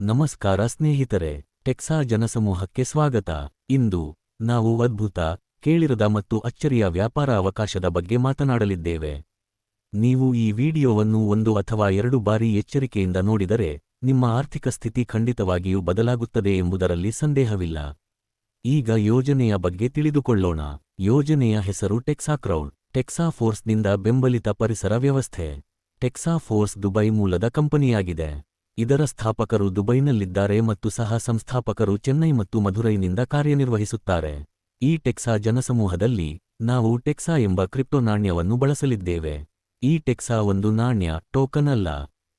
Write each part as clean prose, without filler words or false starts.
ನಮಸ್ಕಾರ ಸ್ನೇಹಿತರೆ, ಟೆಕ್ಸಾ ಜನಸಮೂಹಕ್ಕೆ ಸ್ವಾಗತ. ಇಂದು ನಾವು ಅದ್ಭುತ, ಕೇಳಿರದ ಮತ್ತು ಅಚ್ಚರಿಯ ವ್ಯಾಪಾರ ಅವಕಾಶದ ಬಗ್ಗೆ ಮಾತನಾಡಲಿದ್ದೇವೆ. ನೀವು ಈ ವಿಡಿಯೋವನ್ನು 1 ಅಥವಾ 2 ಬಾರಿ ಎಚ್ಚರಿಕೆಯಿಂದ ನೋಡಿದರೆ ನಿಮ್ಮ ಆರ್ಥಿಕ ಸ್ಥಿತಿ ಖಂಡಿತವಾಗಿಯೂ ಬದಲಾಗುತ್ತದೆ ಎಂಬುದರಲ್ಲಿ ಸಂದೇಹವಿಲ್ಲ. ಈಗ ಯೋಜನೆಯ ಬಗ್ಗೆ ತಿಳಿದುಕೊಳ್ಳೋಣ. ಯೋಜನೆಯ ಹೆಸರು ಟೆಕ್ಸಾ ಕ್ರೌಡ್. ಟೆಕ್ಸಾ ಫೋರ್ಸ್ನಿಂದ ಬೆಂಬಲಿತ ಪರಿಸರ ವ್ಯವಸ್ಥೆ. ಟೆಕ್ಸಾ ಫೋರ್ಸ್ ದುಬೈ ಮೂಲದ ಕಂಪನಿಯಾಗಿದೆ. ಇದರ ಸ್ಥಾಪಕರು ದುಬೈನಲ್ಲಿದ್ದಾರೆ ಮತ್ತು ಸಹ ಸಂಸ್ಥಾಪಕರು ಚೆನ್ನೈ ಮತ್ತು ಮಧುರೈನಿಂದ ಕಾರ್ಯನಿರ್ವಹಿಸುತ್ತಾರೆ. ಈ ಟೆಕ್ಸಾ ಜನಸಮೂಹದಲ್ಲಿ ನಾವು ಟೆಕ್ಸಾ ಎಂಬ ಕ್ರಿಪ್ಟೋ ನಾಣ್ಯವನ್ನು ಬಳಸಲಿದ್ದೇವೆ. ಈ ಟೆಕ್ಸಾ ಒಂದು ನಾಣ್ಯ, ಟೋಕನ್ ಅಲ್ಲ,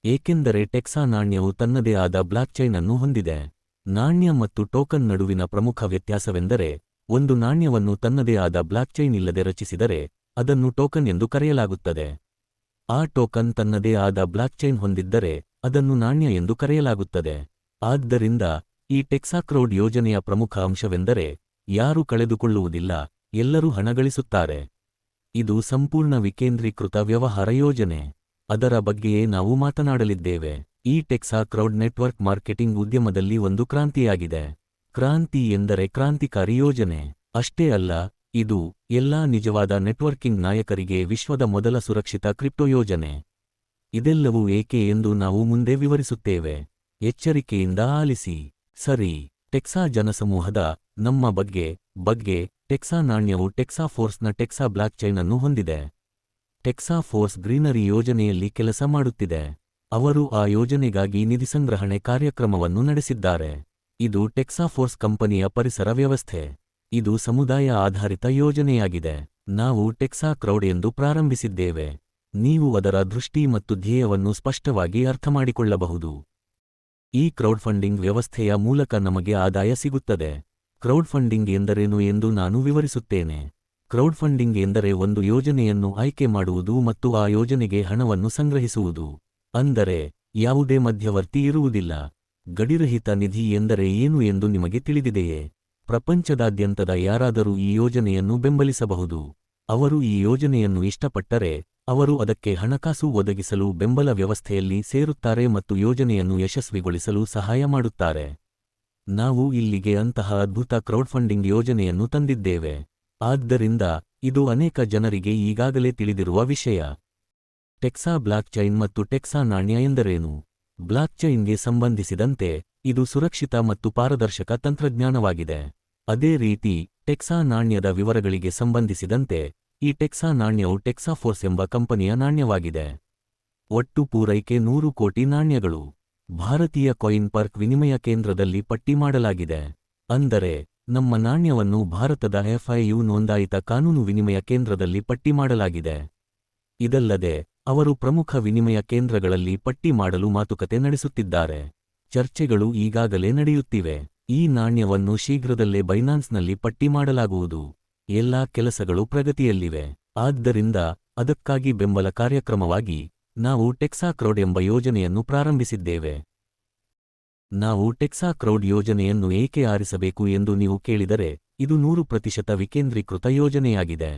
ಏಕೆಂದರೆ ಟೆಕ್ಸಾ ನಾಣ್ಯವು ತನ್ನದೇ ಆದ ಬ್ಲಾಕ್ಚೈನ್ ಅನ್ನು ಹೊಂದಿದೆ. ನಾಣ್ಯ ಮತ್ತು ಟೋಕನ್ ನಡುವಿನ ಪ್ರಮುಖ ವ್ಯತ್ಯಾಸವೆಂದರೆ, ಒಂದು ನಾಣ್ಯವನ್ನು ತನ್ನದೇ ಆದ ಬ್ಲಾಕ್ಚೈನ್ ಇಲ್ಲದೆ ರಚಿಸಿದರೆ ಅದನ್ನು ಟೋಕನ್ ಎಂದು ಕರೆಯಲಾಗುತ್ತದೆ. ಆ ಟೋಕನ್ ತನ್ನದೇ ಆದ ಬ್ಲಾಕ್ಚೈನ್ ಹೊಂದಿದ್ದರೆ ಅದನ್ನು ನಾಣ್ಯ ಎಂದು ಕರೆಯಲಾಗುತ್ತದೆ. ಆದ್ದರಿಂದ ಈ ಟೆಕ್ಸಾ ಕ್ರೌಡ್ ಯೋಜನೆಯ ಪ್ರಮುಖ ಅಂಶವೆಂದರೆ ಯಾರೂ ಕಳೆದುಕೊಳ್ಳುವುದಿಲ್ಲ, ಎಲ್ಲರೂ ಹಣ ಗಳಿಸುತ್ತಾರೆ. ಇದು ಸಂಪೂರ್ಣ ವಿಕೇಂದ್ರೀಕೃತ ವ್ಯವಹಾರ ಯೋಜನೆ. ಅದರ ಬಗ್ಗೆಯೇ ನಾವು ಮಾತನಾಡಲಿದ್ದೇವೆ. ಈ ಟೆಕ್ಸಾ ಕ್ರೌಡ್ ನೆಟ್ವರ್ಕ್ ಮಾರ್ಕೆಟಿಂಗ್ ಉದ್ಯಮದಲ್ಲಿ ಒಂದು ಕ್ರಾಂತಿಯಾಗಿದೆ. ಕ್ರಾಂತಿ ಎಂದರೆ ಕ್ರಾಂತಿಕಾರಿ ಯೋಜನೆ ಅಷ್ಟೇ ಅಲ್ಲ, ಇದು ಎಲ್ಲಾ ನಿಜವಾದ ನೆಟ್ವರ್ಕಿಂಗ್ ನಾಯಕರಿಗೆ ವಿಶ್ವದ ಮೊದಲ ಸುರಕ್ಷಿತ ಕ್ರಿಪ್ಟೋ ಯೋಜನೆ. ಇದೆಲ್ಲವೂ ಏಕೆ ಎಂದು ನಾವು ಮುಂದೆ ವಿವರಿಸುತ್ತೇವೆ. ಎಚ್ಚರಿಕೆಯಿಂದ ಆಲಿಸಿ. ಸರಿ, ಟೆಕ್ಸಾ ಜನಸಮೂಹದ ನಮ್ಮ ಬಗ್ಗೆ ಟೆಕ್ಸಾ ನಾಣ್ಯವು ಟೆಕ್ಸಾ ಫೋರ್ಸ್ನ ಟೆಕ್ಸಾ ಬ್ಲಾಕ್ಚೈನ್ ಅನ್ನು ಹೊಂದಿದೆ. ಟೆಕ್ಸಾ ಫೋರ್ಸ್ ಗ್ರೀನರಿ ಯೋಜನೆಯಲ್ಲಿ ಕೆಲಸ ಮಾಡುತ್ತಿದೆ. ಅವರು ಆ ಯೋಜನೆಗಾಗಿ ನಿಧಿ ಸಂಗ್ರಹಣೆ ಕಾರ್ಯಕ್ರಮವನ್ನು ನಡೆಸಿದ್ದಾರೆ. ಇದು ಟೆಕ್ಸಾ ಫೋರ್ಸ್ ಕಂಪನಿಯ ಪರಿಸರ ವ್ಯವಸ್ಥೆ. ಇದು ಸಮುದಾಯ ಆಧಾರಿತ ಯೋಜನೆಯಾಗಿದೆ. ನಾವು ಟೆಕ್ಸಾ ಕ್ರೌಡ್ ಎಂದು ಪ್ರಾರಂಭಿಸಿದ್ದೇವೆ. ನೀವು ಅದರ ದೃಷ್ಟಿ ಮತ್ತು ಧ್ಯೇಯವನ್ನು ಸ್ಪಷ್ಟವಾಗಿ ಅರ್ಥಮಾಡಿಕೊಳ್ಳಬಹುದು. ಈ ಕ್ರೌಡ್ಫಂಡಿಂಗ್ ವ್ಯವಸ್ಥೆಯ ಮೂಲಕ ನಮಗೆ ಆದಾಯ ಸಿಗುತ್ತದೆ. ಕ್ರೌಡ್ಫಂಡಿಂಗ್ ಎಂದರೇನು ಎಂದು ನಾನು ವಿವರಿಸುತ್ತೇನೆ. ಕ್ರೌಡ್ಫಂಡಿಂಗ್ ಎಂದರೆ ಒಂದು ಯೋಜನೆಯನ್ನು ಆಯ್ಕೆ ಮಾಡುವುದು ಮತ್ತು ಆ ಯೋಜನೆಗೆ ಹಣವನ್ನು ಸಂಗ್ರಹಿಸುವುದು. ಅಂದರೆ ಯಾವುದೇ ಮಧ್ಯವರ್ತಿ ಇರುವುದಿಲ್ಲ. ಗಡಿರಹಿತ ನಿಧಿ ಎಂದರೆ ಏನು ಎಂದು ನಿಮಗೆ ತಿಳಿದಿದೆಯೇ? ಪ್ರಪಂಚದಾದ್ಯಂತದ ಯಾರಾದರೂ ಈ ಯೋಜನೆಯನ್ನು ಬೆಂಬಲಿಸಬಹುದು. ಅವರು ಈ ಯೋಜನೆಯನ್ನು ಇಷ್ಟಪಟ್ಟರೆ ಅವರು ಅದಕ್ಕೆ ಹಣಕಾಸು ಒದಗಿಸಲು ಬೆಂಬಲ ವ್ಯವಸ್ಥೆಯಲ್ಲಿ ಸೇರುತ್ತಾರೆ ಮತ್ತು ಯೋಜನೆಯನ್ನು ಯಶಸ್ವಿಗೊಳಿಸಲು ಸಹಾಯ ಮಾಡುತ್ತಾರೆ. ನಾವು ಇಲ್ಲಿಗೆ ಅಂತಹ ಅದ್ಭುತ ಕ್ರೌಡ್ಫಂಡಿಂಗ್ ಯೋಜನೆಯನ್ನು ತಂದಿದ್ದೇವೆ. ಆದ್ದರಿಂದ ಇದು ಅನೇಕ ಜನರಿಗೆ ಈಗಾಗಲೇ ತಿಳಿದಿರುವ ವಿಷಯ. ಟೆಕ್ಸಾ ಬ್ಲಾಕ್ಚೈನ್ ಮತ್ತು ಟೆಕ್ಸಾ ನಾಣ್ಯ ಎಂದರೇನು? ಬ್ಲಾಕ್ಚೈನ್ಗೆ ಸಂಬಂಧಿಸಿದಂತೆ ಇದು ಸುರಕ್ಷಿತ ಮತ್ತು ಪಾರದರ್ಶಕ ತಂತ್ರಜ್ಞಾನವಾಗಿದೆ. ಅದೇ ರೀತಿ ಟೆಕ್ಸಾ ನಾಣ್ಯದ ವಿವರಗಳಿಗೆ ಸಂಬಂಧಿಸಿದಂತೆ ಈ ಟೆಕ್ಸಾ ನಾಣ್ಯವು ಟೆಕ್ಸಾ ಫೋರ್ಸ್ ಎಂಬ ಕಂಪನಿಯ ನಾಣ್ಯವಾಗಿದೆ. ಒಟ್ಟು ಪೂರೈಕೆ 100 ಕೋಟಿ ನಾಣ್ಯಗಳು ಭಾರತೀಯ ಕಾಯಿನ್ ಪಾರ್ಕ್ ವಿನಿಮಯ ಕೇಂದ್ರದಲ್ಲಿ ಪಟ್ಟಿ ಮಾಡಲಾಗಿದೆ. ಅಂದರೆ ನಮ್ಮ ನಾಣ್ಯವನ್ನು ಭಾರತದ FIU ನೋಂದಾಯಿತ ಕಾನೂನು ವಿನಿಮಯ ಕೇಂದ್ರದಲ್ಲಿ ಪಟ್ಟಿ ಮಾಡಲಾಗಿದೆ. ಇದಲ್ಲದೆ ಅವರು ಪ್ರಮುಖ ವಿನಿಮಯ ಕೇಂದ್ರಗಳಲ್ಲಿ ಪಟ್ಟಿ ಮಾಡಲು ಮಾತುಕತೆ ನಡೆಸುತ್ತಿದ್ದಾರೆ. ಚರ್ಚೆಗಳು ಈಗಾಗಲೇ ನಡೆಯುತ್ತಿವೆ. ಈ ನಾಣ್ಯವನ್ನು ಶೀಘ್ರದಲ್ಲೇ ಬೈನಾನ್ಸ್ನಲ್ಲಿ ಪಟ್ಟಿ ಮಾಡಲಾಗುವುದು. ಎಲ್ಲಾ ಕೆಲಸಗಳು ಪ್ರಗತಿಯಲ್ಲಿವೆ. ಆದ್ದರಿಂದ ಅದಕ್ಕಾಗಿ ಬೆಂಬಲ ಕಾರ್ಯಕ್ರಮವಾಗಿ ನಾವು ಟೆಕ್ಸಾ ಕ್ರೌಡ್ ಎಂಬ ಯೋಜನೆಯನ್ನು ಪ್ರಾರಂಭಿಸಿದ್ದೇವೆ. ನಾವು ಟೆಕ್ಸಾ ಕ್ರೌಡ್ ಯೋಜನೆಯನ್ನು ಏಕೆ ಆರಿಸಬೇಕು ಎಂದು ನೀವು ಕೇಳಿದರೆ, ಇದು 100% ವಿಕೇಂದ್ರೀಕೃತ ಯೋಜನೆಯಾಗಿದೆ.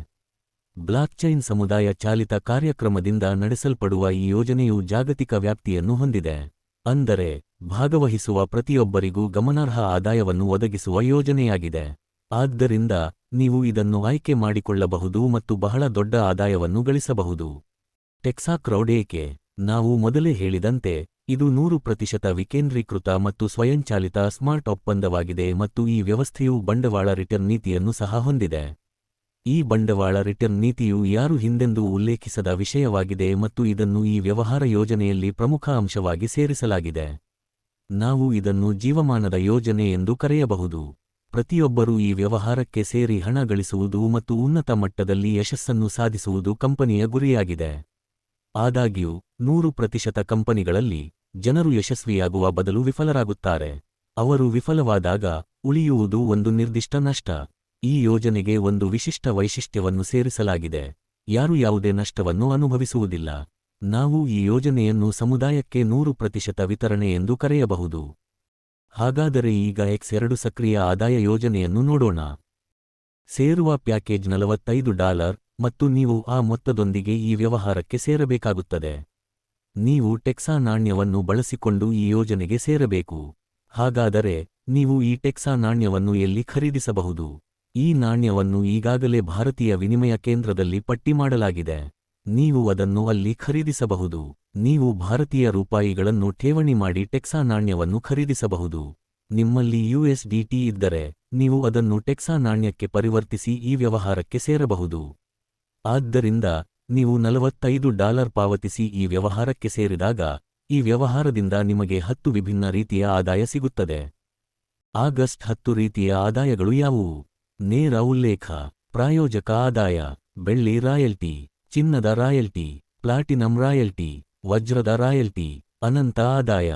ಬ್ಲಾಕ್ಚೈನ್ ಸಮುದಾಯ ಚಾಲಿತ ಕಾರ್ಯಕ್ರಮದಿಂದ ನಡೆಸಲ್ಪಡುವ ಈ ಯೋಜನೆಯು ಜಾಗತಿಕ ವ್ಯಾಪ್ತಿಯನ್ನು ಹೊಂದಿದೆ. ಅಂದರೆ ಭಾಗವಹಿಸುವ ಪ್ರತಿಯೊಬ್ಬರಿಗೂ ಗಮನಾರ್ಹ ಆದಾಯವನ್ನು ಒದಗಿಸುವ ಯೋಜನೆಯಾಗಿದೆ. ಆದ್ದರಿಂದ ನೀವು ಇದನ್ನು ಆಯ್ಕೆ ಮಾಡಿಕೊಳ್ಳಬಹುದು ಮತ್ತು ಬಹಳ ದೊಡ್ಡ ಆದಾಯವನ್ನು ಗಳಿಸಬಹುದು. ಟೆಕ್ಸಾ ಕ್ರೌಡ್ ಏಕೆ? ನಾವು ಮೊದಲೇ ಹೇಳಿದಂತೆ ಇದು 100% ವಿಕೇಂದ್ರೀಕೃತ ಮತ್ತು ಸ್ವಯಂಚಾಲಿತ ಸ್ಮಾರ್ಟ್ ಒಪ್ಪಂದವಾಗಿದೆ ಮತ್ತು ಈ ವ್ಯವಸ್ಥೆಯು ಬಂಡವಾಳ ರಿಟರ್ನ್ ನೀತಿಯನ್ನು ಸಹ ಹೊಂದಿದೆ. ಈ ಬಂಡವಾಳ ರಿಟರ್ನ್ ನೀತಿಯು ಯಾರು ಹಿಂದೆಂದೂ ಉಲ್ಲೇಖಿಸದ ವಿಷಯವಾಗಿದೆ ಮತ್ತು ಇದನ್ನು ಈ ವ್ಯವಹಾರ ಯೋಜನೆಯಲ್ಲಿ ಪ್ರಮುಖ ಅಂಶವಾಗಿ ಸೇರಿಸಲಾಗಿದೆ. ನಾವು ಇದನ್ನು ಜೀವಮಾನದ ಯೋಜನೆ ಎಂದು ಕರೆಯಬಹುದು. ಪ್ರತಿಯೊಬ್ಬರೂ ಈ ವ್ಯವಹಾರಕ್ಕೆ ಸೇರಿ ಹಣ ಗಳಿಸುವುದು ಮತ್ತು ಉನ್ನತ ಮಟ್ಟದಲ್ಲಿ ಯಶಸ್ಸನ್ನು ಸಾಧಿಸುವುದು ಕಂಪನಿಯ ಗುರಿಯಾಗಿದೆ. ಆದಾಗ್ಯೂ 100% ಕಂಪನಿಗಳಲ್ಲಿ ಜನರು ಯಶಸ್ವಿಯಾಗುವ ಬದಲು ವಿಫಲರಾಗುತ್ತಾರೆ. ಅವರು ವಿಫಲವಾದಾಗ ಉಳಿಯುವುದು ಒಂದು ನಿರ್ದಿಷ್ಟ ನಷ್ಟ. ಈ ಯೋಜನೆಗೆ ಒಂದು ವಿಶಿಷ್ಟ ವೈಶಿಷ್ಟ್ಯವನ್ನು ಸೇರಿಸಲಾಗಿದೆ: ಯಾರೂ ಯಾವುದೇ ನಷ್ಟವನ್ನು ಅನುಭವಿಸುವುದಿಲ್ಲ. ನಾವು ಈ ಯೋಜನೆಯನ್ನು ಸಮುದಾಯಕ್ಕೆ 100% ವಿತರಣೆ ಎಂದು ಕರೆಯಬಹುದು. ಹಾಗಾದರೆ ಈಗ X2 ಸಕ್ರಿಯ ಆದಾಯ ಯೋಜನೆಯನ್ನು ನೋಡೋಣ. ಸೇರುವ ಪ್ಯಾಕೇಜ್ $45 ಮತ್ತು ನೀವು ಆ ಮೊತ್ತದೊಂದಿಗೆ ಈ ವ್ಯವಹಾರಕ್ಕೆ ಸೇರಬೇಕಾಗುತ್ತದೆ. ನೀವು ಟೆಕ್ಸಾ ನಾಣ್ಯವನ್ನು ಬಳಸಿಕೊಂಡು ಈ ಯೋಜನೆಗೆ ಸೇರಬೇಕು. ಹಾಗಾದರೆ ನೀವು ಈ ಟೆಕ್ಸಾ ನಾಣ್ಯವನ್ನು ಎಲ್ಲಿ ಖರೀದಿಸಬಹುದು? ಈ ನಾಣ್ಯವನ್ನು ಈಗಾಗಲೇ ಭಾರತೀಯ ವಿನಿಮಯ ಕೇಂದ್ರದಲ್ಲಿ ಪಟ್ಟಿ ಮಾಡಲಾಗಿದೆ. ನೀವು ಅದನ್ನು ಅಲ್ಲಿ ಖರೀದಿಸಬಹುದು. ನೀವು ಭಾರತೀಯ ರೂಪಾಯಿಗಳನ್ನು ಠೇವಣಿ ಮಾಡಿ ಟೆಕ್ಸಾ ನಾಣ್ಯವನ್ನು ಖರೀದಿಸಬಹುದು. ನಿಮ್ಮಲ್ಲಿ USDT ಇದ್ದರೆ ನೀವು ಅದನ್ನು ಟೆಕ್ಸಾ ನಾಣ್ಯಕ್ಕೆ ಪರಿವರ್ತಿಸಿ ಈ ವ್ಯವಹಾರಕ್ಕೆ ಸೇರಬಹುದು. ಆದ್ದರಿಂದ ನೀವು $45 ಪಾವತಿಸಿ ಈ ವ್ಯವಹಾರಕ್ಕೆ ಸೇರಿದಾಗ ಈ ವ್ಯವಹಾರದಿಂದ ನಿಮಗೆ 10 ವಿಭಿನ್ನ ರೀತಿಯ ಆದಾಯ ಸಿಗುತ್ತದೆ. ಆಗಸ್ಟ್ 10 ರೀತಿಯ ಆದಾಯಗಳು ಯಾವುವು? ನೇರ ಉಲ್ಲೇಖ, ಪ್ರಾಯೋಜಕ ಆದಾಯ, ಬೆಳ್ಳಿ ರಾಯಲ್ಟಿ, ಚಿನ್ನದ ರಾಯಲ್ಟಿ, ಪ್ಲಾಟಿನಂ ರಾಯಲ್ಟಿ, ವಜ್ರದ ರಾಯಲ್ಟಿ, ಅನಂತ ಆದಾಯ,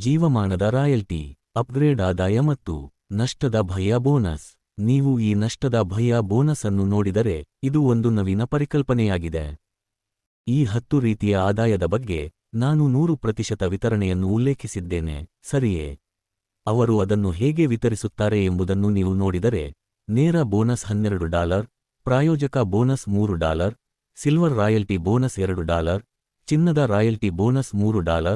ಜೀವಮಾನದ ರಾಯಲ್ಟಿ, ಅಪ್ಗ್ರೇಡ್ ಆದಾಯ ಮತ್ತು ನಷ್ಟದ ಭಯ ಬೋನಸ್. ನೀವು ಈ ನಷ್ಟದ ಭಯ ಬೋನಸ್ ಅನ್ನು ನೋಡಿದರೆ ಇದು ಒಂದು ನವೀನ ಪರಿಕಲ್ಪನೆಯಾಗಿದೆ. ಈ 10 ರೀತಿಯ ಆದಾಯದ ಬಗ್ಗೆ ನಾನು 100% ವಿತರಣೆಯನ್ನು ಉಲ್ಲೇಖಿಸಿದ್ದೇನೆ, ಸರಿಯೇ? ಅವರು ಅದನ್ನು ಹೇಗೆ ವಿತರಿಸುತ್ತಾರೆ ಎಂಬುದನ್ನು ನೀವು ನೋಡಿದರೆ, ನೇರ ಬೋನಸ್ $12, ಪ್ರಾಯೋಜಕ ಬೋನಸ್ $3, ಸಿಲ್ವರ್ ರಾಯಲ್ಟಿ ಬೋನಸ್ $2, ಚಿನ್ನದ royalty bonus $3,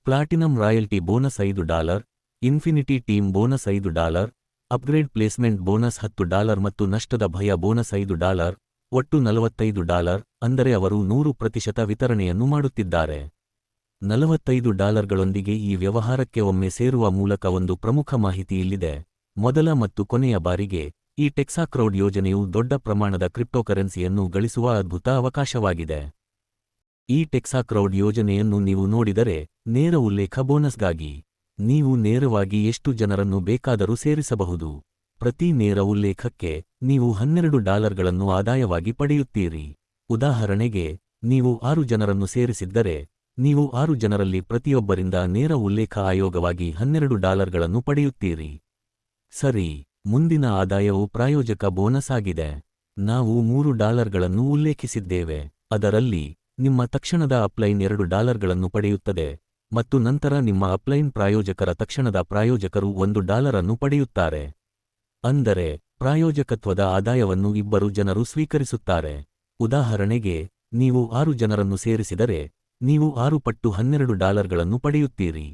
platinum royalty bonus $5, infinity team bonus $5, upgrade placement bonus $10 ಮತ್ತು ನಷ್ಟದ ಭಯ ಬೋನಸ್ $5, ಒಟ್ಟು $45. ಅಂದರೆ ಅವರು 100% ವಿತರಣೆಯನ್ನು ಮಾಡುತ್ತಿದ್ದಾರೆ. $45ಗಳೊಂದಿಗೆ ಈ ವ್ಯವಹಾರಕ್ಕೆ ಒಮ್ಮೆ ಸೇರುವ ಮೂಲಕ ಒಂದು ಪ್ರಮುಖ ಮಾಹಿತಿ ಇಲ್ಲಿದೆ. ಮೊದಲ ಮತ್ತು ಕೊನೆಯ ಬಾರಿಗೆ ಈ ಟೆಕ್ಸಾ ಕ್ರೌಡ್ ಯೋಜನೆಯು ದೊಡ್ಡ ಪ್ರಮಾಣದ ಕ್ರಿಪ್ಟೋಕರೆನ್ಸಿಯನ್ನು ಗಳಿಸುವ ಅದ್ಭುತ ಅವಕಾಶವಾಗಿದೆ. ಈ ಟೆಕ್ಸಾ ಕ್ರೌಡ್ ಯೋಜನೆಯನ್ನು ನೀವು ನೋಡಿದರೆ ನೇರ ಉಲ್ಲೇಖ ಬೋನಸ್ಗಾಗಿ ನೀವು ನೇರವಾಗಿ ಎಷ್ಟು ಜನರನ್ನು ಬೇಕಾದರೂ ಸೇರಿಸಬಹುದು. ಪ್ರತಿ ನೇರ ಉಲ್ಲೇಖಕ್ಕೆ ನೀವು $12ಗಳನ್ನು ಆದಾಯವಾಗಿ ಪಡೆಯುತ್ತೀರಿ. ಉದಾಹರಣೆಗೆ, ನೀವು 6 ಜನರನ್ನು ಸೇರಿಸಿದ್ದರೆ ನೀವು 6 ಜನರಲ್ಲಿ ಪ್ರತಿಯೊಬ್ಬರಿಂದ ನೇರ ಉಲ್ಲೇಖ ಆಯೋಗವಾಗಿ $12ಗಳನ್ನು ಪಡೆಯುತ್ತೀರಿ. ಸರಿ, ಮುಂದಿನ ಆದಾಯವು ಪ್ರಾಯೋಜಕ ಬೋನಸ್ ಆಗಿದೆ. ನಾವು $3ಗಳನ್ನು ಉಲ್ಲೇಖಿಸಿದ್ದೇವೆ. ಅದರಲ್ಲಿ ನಿಮ್ಮ ತಕ್ಷಣದ ಅಪ್ಲೈನ್ $2ಗಳನ್ನು ಪಡೆಯುತ್ತದೆ ಮತ್ತು ನಂತರ ನಿಮ್ಮ ಅಪ್ಲೈನ್ ಪ್ರಾಯೋಜಕರ ತಕ್ಷಣದ ಪ್ರಾಯೋಜಕರು $1 ಅನ್ನು ಪಡೆಯುತ್ತಾರೆ. ಅಂದರೆ ಪ್ರಾಯೋಜಕತ್ವದ ಆದಾಯವನ್ನು 2 ಜನರು ಸ್ವೀಕರಿಸುತ್ತಾರೆ. ಉದಾಹರಣೆಗೆ, ನೀವು 6 ಜನರನ್ನು ಸೇರಿಸಿದರೆ ನೀವು 6 ಪಟ್ಟು $12ಗಳನ್ನು ಪಡೆಯುತ್ತೀರಿ.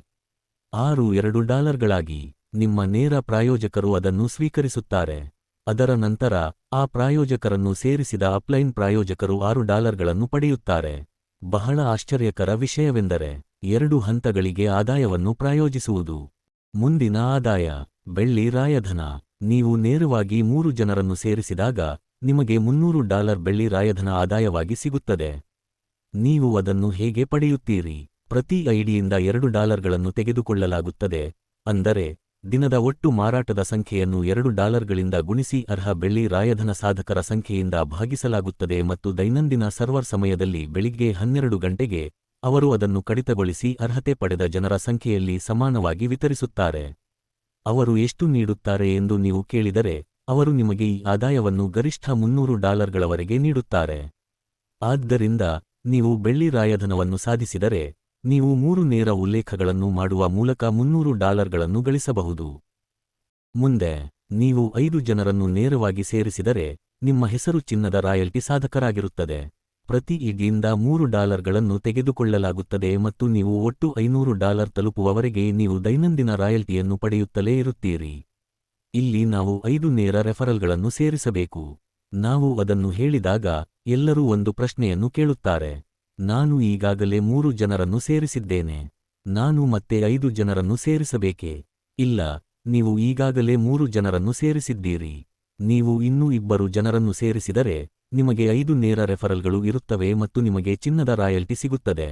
$2ಗಳಾಗಿ ನಿಮ್ಮ ನೇರ ಪ್ರಾಯೋಜಕರು ಅದನ್ನು ಸ್ವೀಕರಿಸುತ್ತಾರೆ. ಅದರ ನಂತರ ಆ ಪ್ರಾಯೋಜಕರನ್ನು ಸೇರಿಸಿದ ಅಪ್ಲೈನ್ ಪ್ರಾಯೋಜಕರು $6ಗಳನ್ನು ಪಡೆಯುತ್ತಾರೆ. ಬಹಳ ಆಶ್ಚರ್ಯಕರ ವಿಷಯವೆಂದರೆ 2 ಹಂತಗಳಿಗೆ ಆದಾಯವನ್ನು ಪ್ರಾಯೋಜಿಸುವುದು. ಮುಂದಿನ ಆದಾಯ, ಬೆಳ್ಳಿ ರಾಯಧನ. ನೀವು ನೇರವಾಗಿ 3 ಜನರನ್ನು ಸೇರಿಸಿದಾಗ ನಿಮಗೆ $300 ಬೆಳ್ಳಿ ರಾಯಧನ ಆದಾಯವಾಗಿ ಸಿಗುತ್ತದೆ. ನೀವು ಅದನ್ನು ಹೇಗೆ ಪಡೆಯುತ್ತೀರಿ? ಪ್ರತಿ ಐಡಿಯಿಂದ $2ಗಳನ್ನು ತೆಗೆದುಕೊಳ್ಳಲಾಗುತ್ತದೆ. ಅಂದರೆ ದಿನದ ಒಟ್ಟು ಮಾರಾಟದ ಸಂಖ್ಯೆಯನ್ನು $2ಗಳಿಂದ ಗುಣಿಸಿ ಅರ್ಹ ಬೆಳ್ಳಿ ರಾಯಧನ ಸಾಧಕರ ಸಂಖ್ಯೆಯಿಂದ ಭಾಗಿಸಲಾಗುತ್ತದೆ ಮತ್ತು ದೈನಂದಿನ ಸರ್ವರ್ ಸಮಯದಲ್ಲಿ ಬೆಳಿಗ್ಗೆ 12 ಗಂಟೆಗೆ ಅವರು ಅದನ್ನು ಕಡಿತಗೊಳಿಸಿ ಅರ್ಹತೆ ಪಡೆದ ಜನರ ಸಂಖ್ಯೆಯಲ್ಲಿ ಸಮಾನವಾಗಿ ವಿತರಿಸುತ್ತಾರೆ. ಅವರು ಎಷ್ಟು ನೀಡುತ್ತಾರೆ ಎಂದು ನೀವು ಕೇಳಿದರೆ ಅವರು ನಿಮಗೆ ಈ ಆದಾಯವನ್ನು ಗರಿಷ್ಠ $300ಗಳವರೆಗೆ ನೀಡುತ್ತಾರೆ. ಆದ್ದರಿಂದ ನೀವು ಬೆಳ್ಳಿ ರಾಯಧನವನ್ನು ಸಾಧಿಸಿದರೆ ನೀವು 3 ನೇರ ಉಲ್ಲೇಖಗಳನ್ನು ಮಾಡುವ ಮೂಲಕ $300ಗಳನ್ನು ಗಳಿಸಬಹುದು. ಮುಂದೆ ನೀವು 5 ಜನರನ್ನು ನೇರವಾಗಿ ಸೇರಿಸಿದರೆ ನಿಮ್ಮ ಹೆಸರು ಚಿನ್ನದ ರಾಯಲ್ಟಿ ಸಾಧಕರಾಗಿರುತ್ತದೆ. ಪ್ರತಿ ಇಡಿಯಿಂದ $3ಗಳನ್ನು ತೆಗೆದುಕೊಳ್ಳಲಾಗುತ್ತದೆ ಮತ್ತು ನೀವು ಒಟ್ಟು $500 ತಲುಪುವವರೆಗೆ ನೀವು ದೈನಂದಿನ ರಾಯಲ್ಟಿಯನ್ನು ಪಡೆಯುತ್ತಲೇ ಇರುತ್ತೀರಿ. ಇಲ್ಲಿ ನಾವು 5 ನೇರ ರೆಫರಲ್ಗಳನ್ನು ಸೇರಿಸಬೇಕು. ನಾವು ಅದನ್ನು ಹೇಳಿದಾಗ ಎಲ್ಲರೂ ಒಂದು ಪ್ರಶ್ನೆಯನ್ನು ಕೇಳುತ್ತಾರೆ. ನಾನು ಈಗಾಗಲೇ 3 ಜನರನ್ನು ಸೇರಿಸಿದ್ದೇನೆ. ನಾನು ಮತ್ತೆ 5 ಜನರನ್ನು ಸೇರಿಸಬೇಕೇ? ಇಲ್ಲ, ನೀವು ಈಗಾಗಲೇ 3 ಜನರನ್ನು ಸೇರಿಸಿದ್ದೀರಿ. ನೀವು ಇನ್ನೂ 2 ಜನರನ್ನು ಸೇರಿಸಿದರೆ ನಿಮಗೆ 5 ನೇರ ರೆಫರಲ್ಗಳು ಇರುತ್ತವೆ ಮತ್ತು ನಿಮಗೆ ಚಿನ್ನದ ರಾಯಲ್ಟಿ ಸಿಗುತ್ತದೆ.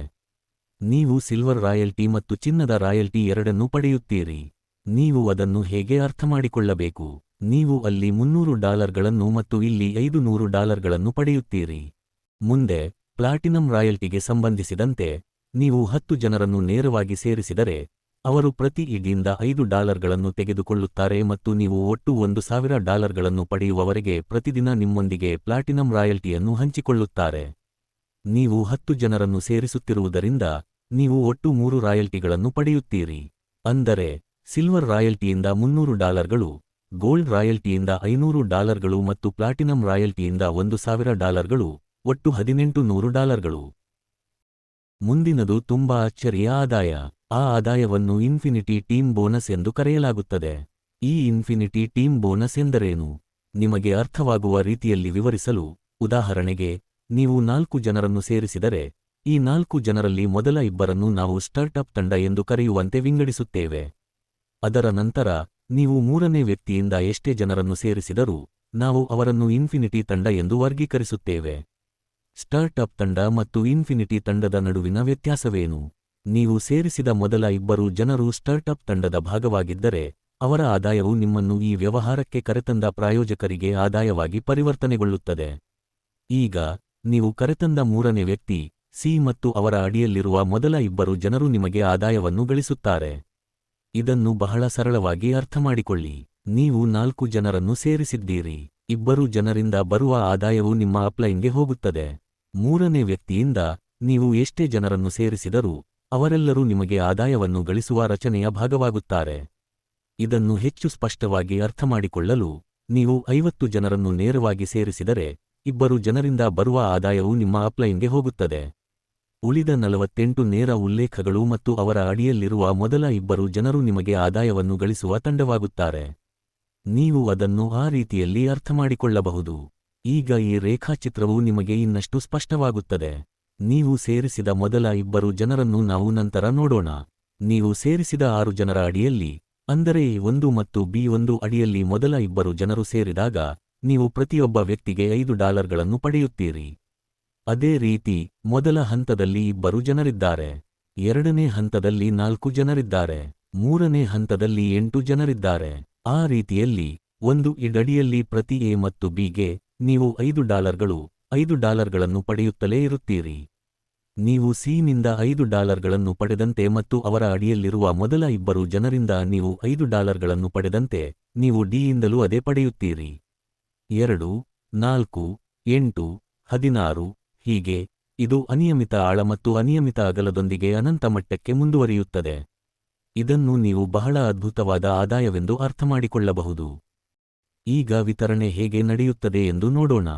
ನೀವು ಸಿಲ್ವರ್ ರಾಯಲ್ಟಿ ಮತ್ತು ಚಿನ್ನದ ರಾಯಲ್ಟಿ ಎರಡನ್ನೂ ಪಡೆಯುತ್ತೀರಿ. ನೀವು ಅದನ್ನು ಹೇಗೆ ಅರ್ಥಮಾಡಿಕೊಳ್ಳಬೇಕು? ನೀವು ಅಲ್ಲಿ $300ಗಳನ್ನು ಮತ್ತು ಇಲ್ಲಿ $500ಗಳನ್ನು ಪಡೆಯುತ್ತೀರಿ. ಮುಂದೆ ಪ್ಲಾಟಿನಂ ರಾಯಲ್ಟಿಗೆ ಸಂಬಂಧಿಸಿದಂತೆ ನೀವು 10 ಜನರನ್ನು ನೇರವಾಗಿ ಸೇರಿಸಿದರೆ ಅವರು ಪ್ರತಿ ಇಡಿಯಿಂದ $5ಗಳನ್ನು ತೆಗೆದುಕೊಳ್ಳುತ್ತಾರೆ ಮತ್ತು ನೀವು ಒಟ್ಟು $1000ಗಳನ್ನು ಪಡೆಯುವವರೆಗೆ ಪ್ರತಿದಿನ ನಿಮ್ಮೊಂದಿಗೆ ಪ್ಲಾಟಿನಂ ರಾಯಲ್ಟಿಯನ್ನು ಹಂಚಿಕೊಳ್ಳುತ್ತಾರೆ. ನೀವು 10 ಜನರನ್ನು ಸೇರಿಸುತ್ತಿರುವುದರಿಂದ ನೀವು ಒಟ್ಟು 3 ರಾಯಲ್ಟಿಗಳನ್ನು ಪಡೆಯುತ್ತೀರಿ. ಅಂದರೆ ಸಿಲ್ವರ್ ರಾಯಲ್ಟಿಯಿಂದ $300ಗಳು, ಗೋಲ್ಡ್ ರಾಯಲ್ಟಿಯಿಂದ $500ಗಳು ಮತ್ತು ಪ್ಲಾಟಿನಂ ರಾಯಲ್ಟಿಯಿಂದ $1000ಗಳು, ಒಟ್ಟು $1800ಗಳು. ಮುಂದಿನದು ತುಂಬಾ ಅಚ್ಚರಿಯ ಆದಾಯ. ಆ ಆದಾಯವನ್ನು ಇನ್ಫಿನಿಟಿ ಟೀಮ್ ಬೋನಸ್ ಎಂದು ಕರೆಯಲಾಗುತ್ತದೆ. ಈ ಇನ್ಫಿನಿಟಿ ಟೀಮ್ ಬೋನಸ್ ಎಂದರೇನು? ನಿಮಗೆ ಅರ್ಥವಾಗುವ ರೀತಿಯಲ್ಲಿ ವಿವರಿಸಲು, ಉದಾಹರಣೆಗೆ, ನೀವು 4 ಜನರನ್ನು ಸೇರಿಸಿದರೆ, ಈ 4 ಜನರಲ್ಲಿ ಮೊದಲ ಇಬ್ಬರನ್ನು ನಾವು ಸ್ಟಾರ್ಟ್ಅಪ್ ತಂಡ ಎಂದು ಕರೆಯುವಂತೆ ವಿಂಗಡಿಸುತ್ತೇವೆ. ಅದರ ನಂತರ ನೀವು 3ನೇ ವ್ಯಕ್ತಿಯಿಂದ ಎಷ್ಟೇ ಜನರನ್ನು ಸೇರಿಸಿದರೂ ನಾವು ಅವರನ್ನು ಇನ್ಫಿನಿಟಿ ತಂಡ ಎಂದು ವರ್ಗೀಕರಿಸುತ್ತೇವೆ. ಸ್ಟಾರ್ಟ್ಅಪ್ ತಂಡ ಮತ್ತು ಇನ್ಫಿನಿಟಿ ತಂಡದ ನಡುವಿನ ವ್ಯತ್ಯಾಸವೇನು? ನೀವು ಸೇರಿಸಿದ ಮೊದಲ ಇಬ್ಬರು ಜನರು ಸ್ಟಾರ್ಟ್ಅಪ್ ತಂಡದ ಭಾಗವಾಗಿದ್ದರೆ, ಅವರ ಆದಾಯವು ನಿಮ್ಮನ್ನು ಈ ವ್ಯವಹಾರಕ್ಕೆ ಕರೆತಂದ ಪ್ರಾಯೋಜಕರಿಗೆ ಆದಾಯವಾಗಿ ಪರಿವರ್ತನೆಗೊಳ್ಳುತ್ತದೆ. ಈಗ ನೀವು ಕರೆತಂದ 3ನೇ ವ್ಯಕ್ತಿ ಸಿ ಮತ್ತು ಅವರ ಅಡಿಯಲ್ಲಿರುವ ಮೊದಲ ಇಬ್ಬರು ಜನರು ನಿಮಗೆ ಆದಾಯವನ್ನು ಗಳಿಸುತ್ತಾರೆ. ಇದನ್ನು ಬಹಳ ಸರಳವಾಗಿ ಅರ್ಥಮಾಡಿಕೊಳ್ಳಿ. ನೀವು 4 ಜನರನ್ನು ಸೇರಿಸಿದ್ದೀರಿ. ಇಬ್ಬರು ಜನರಿಂದ ಬರುವ ಆದಾಯವು ನಿಮ್ಮ ಅಪ್ಲೈನ್ಗೆ ಹೋಗುತ್ತದೆ. 3ನೇ ವ್ಯಕ್ತಿಯಿಂದ ನೀವು ಎಷ್ಟೇ ಜನರನ್ನು ಸೇರಿಸಿದರೂ ಅವರೆಲ್ಲರೂ ನಿಮಗೆ ಆದಾಯವನ್ನು ಗಳಿಸುವ ರಚನೆಯ ಭಾಗವಾಗುತ್ತಾರೆ. ಇದನ್ನು ಹೆಚ್ಚು ಸ್ಪಷ್ಟವಾಗಿ ಅರ್ಥಮಾಡಿಕೊಳ್ಳಲು, ನೀವು 50 ಜನರನ್ನು ನೇರವಾಗಿ ಸೇರಿಸಿದರೆ ಇಬ್ಬರು ಜನರಿಂದ ಬರುವ ಆದಾಯವು ನಿಮ್ಮ ಅಪ್ಲೈನ್ಗೆ ಹೋಗುತ್ತದೆ. ಉಳಿದ 48 ನೇರ ಉಲ್ಲೇಖಗಳು ಮತ್ತು ಅವರ ಅಡಿಯಲ್ಲಿರುವ ಮೊದಲ ಇಬ್ಬರು ಜನರು ನಿಮಗೆ ಆದಾಯವನ್ನು ಗಳಿಸುವ ತಂಡವಾಗುತ್ತಾರೆ. ನೀವು ಅದನ್ನು ಆ ರೀತಿಯಲ್ಲಿ ಅರ್ಥಮಾಡಿಕೊಳ್ಳಬಹುದು. ಈಗ ಈ ರೇಖಾಚಿತ್ರವು ನಿಮಗೆ ಇನ್ನಷ್ಟು ಸ್ಪಷ್ಟವಾಗುತ್ತದೆ. ನೀವು ಸೇರಿಸಿದ ಮೊದಲ ಇಬ್ಬರು ಜನರನ್ನು ನಾವು ನಂತರ ನೋಡೋಣ. ನೀವು ಸೇರಿಸಿದ 6 ಜನರ ಅಡಿಯಲ್ಲಿ, ಅಂದರೆ A1 ಮತ್ತು B1 ಅಡಿಯಲ್ಲಿ ಮೊದಲ ಇಬ್ಬರು ಜನರು ಸೇರಿದಾಗ, ನೀವು ಪ್ರತಿಯೊಬ್ಬ ವ್ಯಕ್ತಿಗೆ $5ಗಳನ್ನು ಪಡೆಯುತ್ತೀರಿ. ಅದೇ ರೀತಿ ಮೊದಲ ಹಂತದಲ್ಲಿ ಇಬ್ಬರು ಜನರಿದ್ದಾರೆ, 2ನೇ ಹಂತದಲ್ಲಿ 4 ಜನರಿದ್ದಾರೆ, 3ನೇ ಹಂತದಲ್ಲಿ 8 ಜನರಿದ್ದಾರೆ. ಆ ರೀತಿಯಲ್ಲಿ ಒಂದು ಅಡಿಯಲ್ಲಿ ಪ್ರತಿ ಎ ಮತ್ತು ಬಿಗೆ ನೀವು $5ಗಳನ್ನು ಪಡೆಯುತ್ತಲೇ ಇರುತ್ತೀರಿ. ನೀವು ಸಿನಿಂದ $5ಗಳನ್ನು ಪಡೆದಂತೆ ಮತ್ತು ಅವರ ಅಡಿಯಲ್ಲಿರುವ ಮೊದಲ ಇಬ್ಬರು ಜನರಿಂದ ನೀವು $5ಗಳನ್ನು ಪಡೆದಂತೆ, ನೀವು ಡಿಯಿಂದಲೂ ಅದೇ ಪಡೆಯುತ್ತೀರಿ. 2, 4, 8, 16 ಹೀಗೆ ಇದು ಅನಿಯಮಿತ ಆಳ ಮತ್ತು ಅನಿಯಮಿತ ಅಗಲದೊಂದಿಗೆ ಅನಂತ ಮಟ್ಟಕ್ಕೆ ಮುಂದುವರಿಯುತ್ತದೆ. ಇದನ್ನು ನೀವು ಬಹಳ ಅದ್ಭುತವಾದ ಆದಾಯವೆಂದು ಅರ್ಥಮಾಡಿಕೊಳ್ಳಬಹುದು. ಈಗ ವಿತರಣೆ ಹೇಗೆ ನಡೆಯುತ್ತದೆ ಎಂದು ನೋಡೋಣ.